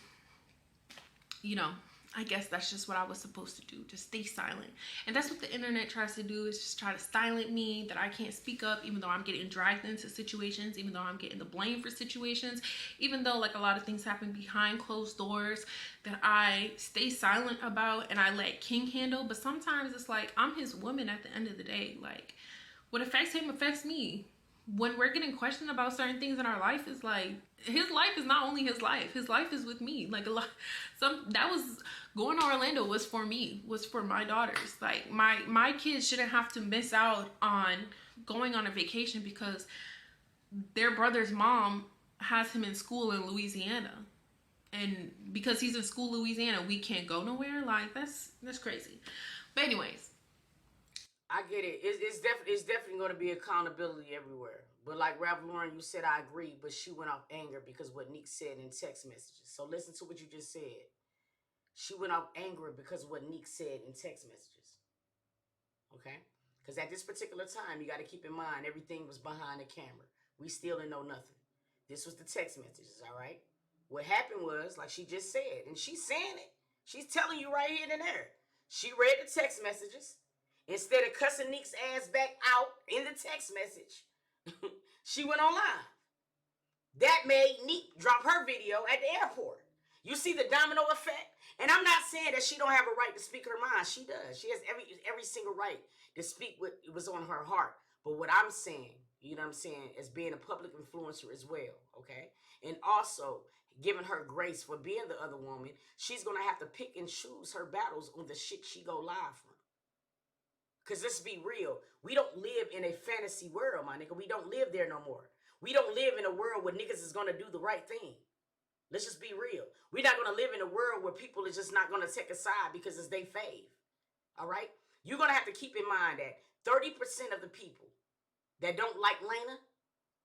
you know, I guess that's just what I was supposed to do. Just stay silent. And that's what the internet tries to do, is just try to silence me, that I can't speak up, even though I'm getting dragged into situations, even though I'm getting the blame for situations, even though like a lot of things happen behind closed doors that I stay silent about and I let King handle. But sometimes it's like, I'm his woman at the end of the day. Like, what affects him affects me. When we're getting questioned about certain things in our life, is like, his life is not only his life is with me. Like, a lot, some that was going to Orlando was for me, was for my daughters. Like, my kids shouldn't have to miss out on going on a vacation because their brother's mom has him in school in Louisiana, and because he's in school in Louisiana, we can't go nowhere. Like, that's crazy. But anyways, I get it. It's definitely going to be accountability everywhere. But like Ralph Lauren, you said I agree, but she went off anger because what Nick said in text messages. So listen to what you just said. She went off angry because of what Nick said in text messages. Okay? Because at this particular time, you got to keep in mind everything was behind the camera. We still didn't know nothing. This was the text messages, all right? What happened was, like she just said, and she's saying it. She's telling you right here and there. She read the text messages. Instead of cussing Nick's ass back out in the text message, she went online. That made Nick drop her video at the airport. You see the domino effect? And I'm not saying that she don't have a right to speak her mind. She does. She has every single right to speak what was on her heart. But what I'm saying, you know what I'm saying, as being a public influencer as well, okay? And also giving her grace for being the other woman, she's going to have to pick and choose her battles on the shit she go live from. Because let's be real, we don't live in a fantasy world, my nigga. We don't live there no more. We don't live in a world where niggas is going to do the right thing. Let's just be real. We're not going to live in a world where people are just not going to take a side because it's they fave. All right? You're going to have to keep in mind that 30% of the people that don't like Laina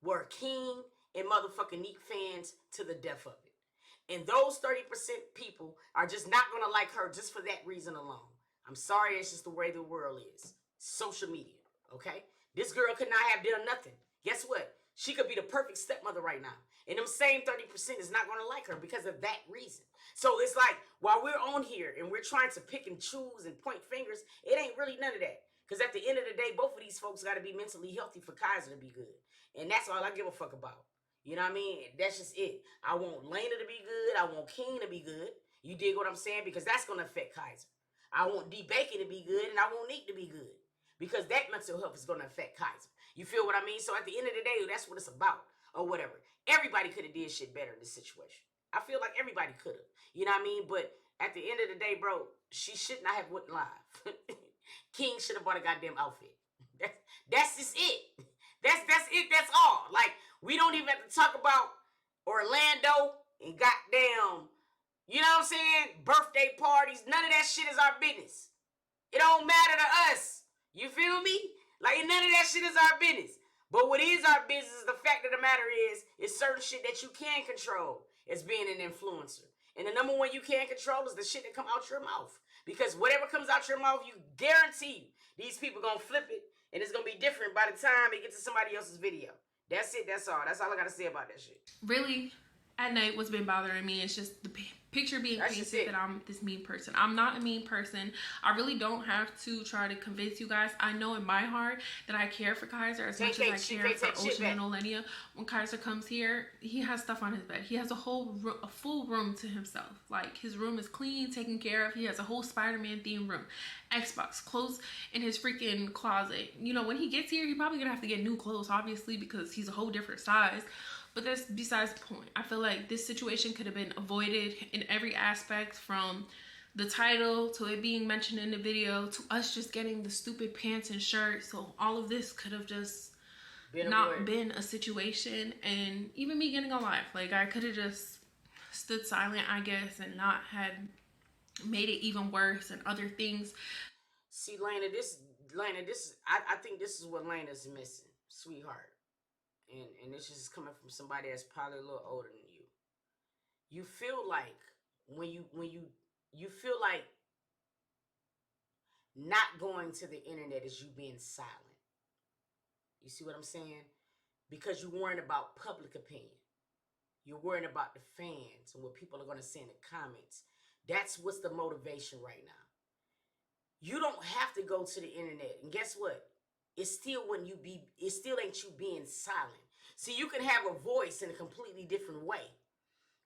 were King and motherfucking Neek fans to the death of it. And those 30% people are just not going to like her just for that reason alone. I'm sorry, it's just the way the world is. Social media, okay? This girl could not have done nothing. Guess what? She could be the perfect stepmother right now. And them same 30% is not going to like her because of that reason. So it's like, while we're on here and we're trying to pick and choose and point fingers, it ain't really none of that. Because at the end of the day, both of these folks got to be mentally healthy for Kaiser to be good. And that's all I give a fuck about. You know what I mean? That's just it. I want Laina to be good. I want King to be good. You dig what I'm saying? Because that's going to affect Kaiser. I want D Bacon to be good, and I want Nick to be good. Because that mental health is going to affect Kaiser. You feel what I mean? So at the end of the day, that's what it's about. Or whatever. Everybody could have did shit better in this situation. I feel like everybody could have. You know what I mean? But at the end of the day, bro, she should not have went live. King should have bought a goddamn outfit. That's just it. That's it. That's all. Like, we don't even have to talk about Orlando and goddamn, you know what I'm saying, birthday parties. None of that shit is our business. It don't matter to us. You feel me? Like, none of that shit is our business. But what is our business, the fact of the matter is certain shit that you can control as being an influencer. And the number one you can't control is the shit that come out your mouth. Because whatever comes out your mouth, you guarantee these people gonna flip it, and it's gonna be different by the time it gets to somebody else's video. That's it. That's all. That's all I gotta say about that shit. really, at night, what's been bothering me is just the picture being painted that I'm this mean person. I'm not a mean person. I really don't have to try to convince you guys. I know in my heart that I care for Kaiser as much as I care for Ocean and Olenia. When Kaiser comes here, he has stuff on his bed. He has a full room to himself. Like, his room is clean, taken care of. He has a whole Spider-Man themed room. Xbox, clothes in his freaking closet. You know, when he gets here, he's probably gonna have to get new clothes, obviously, because he's a whole different size. But that's besides the point. I feel like this situation could have been avoided in every aspect, from the title to it being mentioned in the video to us just getting the stupid pants and shirt. So all of this could have just been a situation. And even me getting a life, like, I could have just stood silent, I guess, and not had made it even worse and other things. See, Laina, I think this is what Laina's missing, sweetheart. And this is coming from somebody that's probably a little older than you. You feel like when you feel like not going to the internet is you being silent. You see what I'm saying? because you're worrying about public opinion. You're worrying about the fans and what people are going to say in the comments. That's what's the motivation right now. You don't have to go to the internet. And guess what? It still ain't you being silent. See, you can have a voice in a completely different way.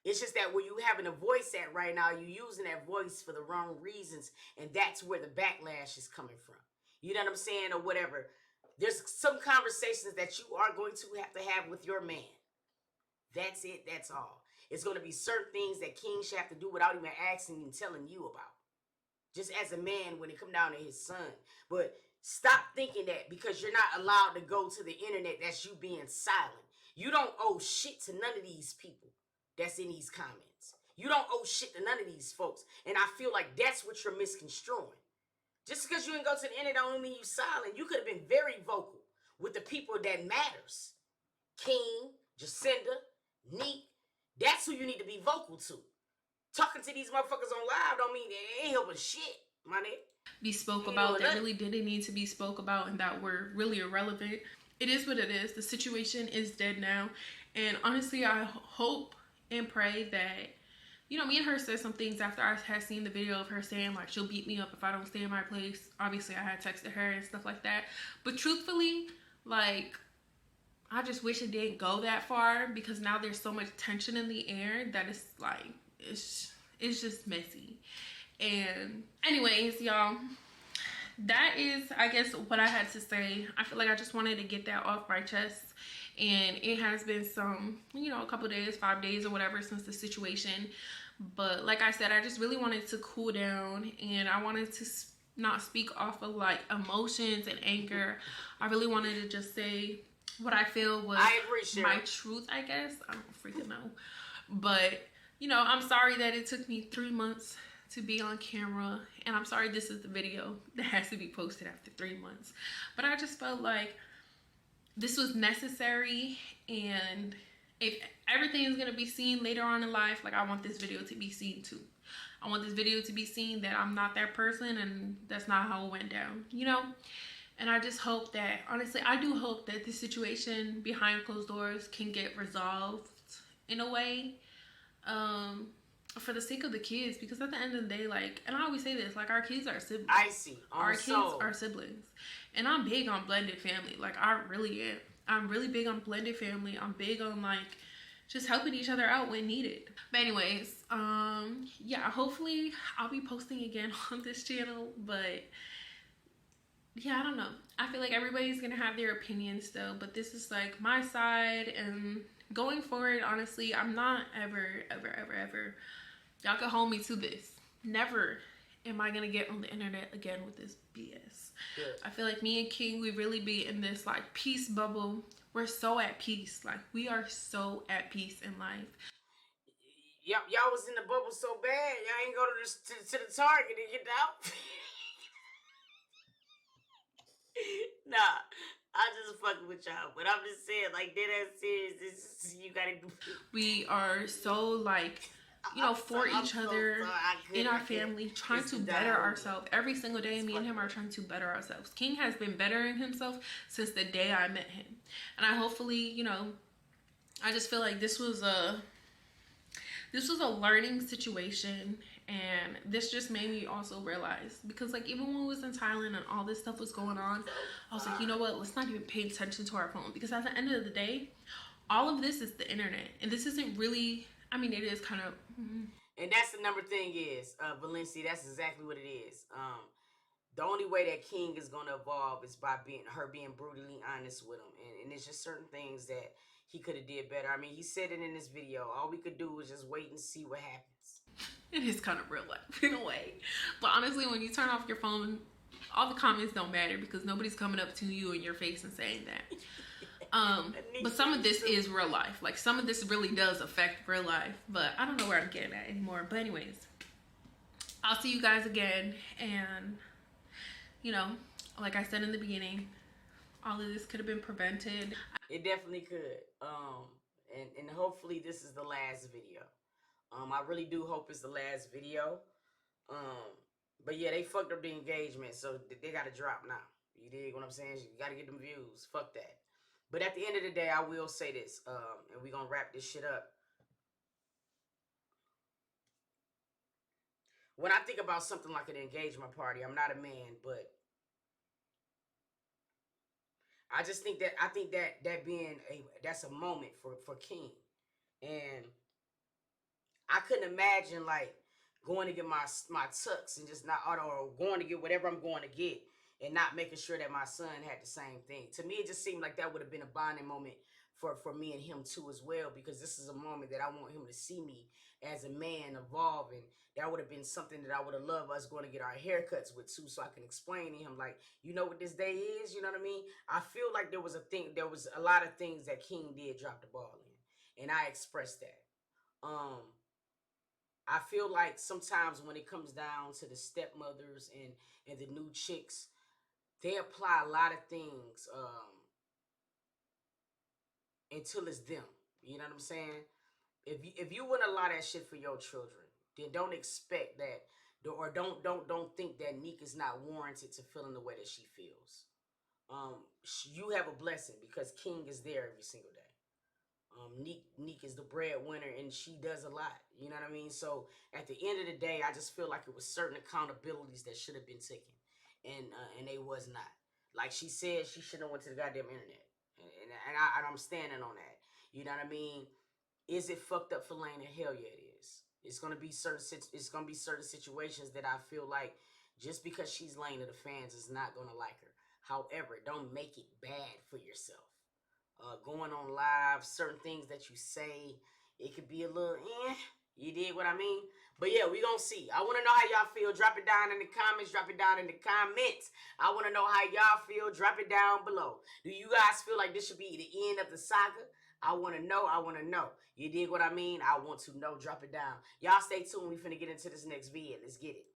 It's just that where you having a voice at right now, you're using that voice for the wrong reasons, and that's where the backlash is coming from. You know what I'm saying? Or whatever. There's some conversations that you are going to have with your man. That's it. That's all. It's going to be certain things that King should have to do without even asking and telling you about. Just as a man when it come down to his son. But stop thinking that because you're not allowed to go to the internet, that's you being silent. You don't owe shit to none of these people that's in these comments. You don't owe shit to none of these folks. And I feel like that's what you're misconstruing. Just because you didn't go to the internet don't mean you silent. You could have been very vocal with the people that matters. King, Jacinda, Neek. That's who you need to be vocal to. Talking to these motherfuckers on live don't mean they ain't helping shit, my nigga. Be spoke about that really didn't need to be spoke about and that were really irrelevant. It is what it is. The situation is dead now. And honestly, I hope and pray that, you know, me and her said some things after I had seen the video of her saying, like, she'll beat me up if I don't stay in my place. Obviously, I had texted her and stuff like that. But truthfully, like, I just wish it didn't go that far because now there's so much tension in the air that it's like, it's just messy. And anyways, y'all, that is, I guess, what I had to say. I feel like I just wanted to get that off my chest. And it has been some, you know, a couple days, 5 days or whatever since the situation. But like I said, I just really wanted to cool down and I wanted to not speak off of like emotions and anger. I really wanted to just say what I feel was my truth, I guess. I don't freaking know. But, you know, I'm sorry that it took me 3 months to be on camera. And I'm sorry this is the video that has to be posted after 3 months. But I just felt like this was necessary. And if everything is going to be seen later on in life, like I want this video to be seen too. I want this video to be seen that I'm not that person and that's not how it went down, you know? And I just hope that, honestly, I do hope that this situation behind closed doors can get resolved in a way for the sake of the kids. Because at the end of the day, like, and I always say this, like, our kids are siblings. I see. Our kids are siblings. And I'm big on blended family. Like, I really am. I'm really big on blended family. I'm big on, like, just helping each other out when needed. But anyways, yeah, hopefully I'll be posting again on this channel. But yeah, I don't know. I feel like everybody's gonna have their opinions still, but this is like my side. And going forward, honestly, I'm not ever, y'all can hold me to this. Never am I gonna get on the internet again with this BS. Good. I feel like me and King, we really be in this like peace bubble. We're so at peace. Like, we are so at peace in life. Y'all was in the bubble so bad, y'all ain't go to the Target and get out. Nah, I just fucking with y'all, but I'm just saying, like, dead ass serious. You gotta. We are so like, you know, for each other in our family, trying to better ourselves every single day. Me and him are trying to better ourselves. King has been bettering himself since the day I met him, and I hopefully, you know, I just feel like this was a learning situation. And this just made me also realize, because like even when we was in Thailand and all this stuff was going on, I was like, you know what, let's not even pay attention to our phone, because at the end of the day, all of this is the internet, and this isn't really, I mean, it is kind of and that's the number thing is Valencia, that's exactly what it is. The only way that King is going to evolve is by being brutally honest with him, and it's just certain things that he could have did better. I mean, he said it in this video, all we could do was just wait and see what happens. It is kind of real life in a way. But honestly, when you turn off your phone, all the comments don't matter because nobody's coming up to you in your face and saying that. But some of this is real life. Like, some of this really does affect real life. But I don't know where I'm getting at anymore. But anyways, I'll see you guys again. And, you know, like I said in the beginning, all of this could have been prevented. It definitely could. And hopefully this is the last video. I really do hope it's the last video. But yeah, they fucked up the engagement, so they gotta drop now. You dig what I'm saying? You gotta get them views. Fuck that. But at the end of the day, I will say this, and we're gonna wrap this shit up. When I think about something like an engagement party, I'm not a man, but I think that being that's a moment for King, and I couldn't imagine like going to get my tux and just not or going to get whatever I'm going to get and not making sure that my son had the same thing. To me, it just seemed like that would have been a bonding moment for me and him too as well, because this is a moment that I want him to see me as a man evolving. That would have been something that I would have loved us going to get our haircuts with too, so I can explain to him like, you know what this day is, you know what I mean? I feel like there was a lot of things that King did drop the ball in, and I expressed that. I feel like sometimes when it comes down to the stepmothers and the new chicks, they apply a lot of things until it's them. You know what I'm saying? If you wouldn't allow that shit for your children, then don't expect that, or don't think that Neek is not warranted to feeling the way that she feels. You have a blessing because King is there every single day. Neek is the breadwinner and she does a lot. You know what I mean? So at the end of the day, I just feel like it was certain accountabilities that should have been taken, and they was not. Like she said, she shouldn't have went to the goddamn internet, and I'm standing on that. You know what I mean? Is it fucked up for Laina? Hell yeah, it is. It's gonna be certain situations that I feel like just because she's Laina, the fans is not gonna like her. However, don't make it bad for yourself. Going on live, certain things that you say, it could be a little You did what I mean? But yeah, we gonna see. I wanna know how y'all feel. Drop it down in the comments. Drop it down in the comments. I wanna know how y'all feel. Drop it down below. Do you guys feel like this should be the end of the saga? I wanna know. I wanna know. You dig what I mean? I want to know. Drop it down. Y'all stay tuned. We finna get into this next video. Let's get it.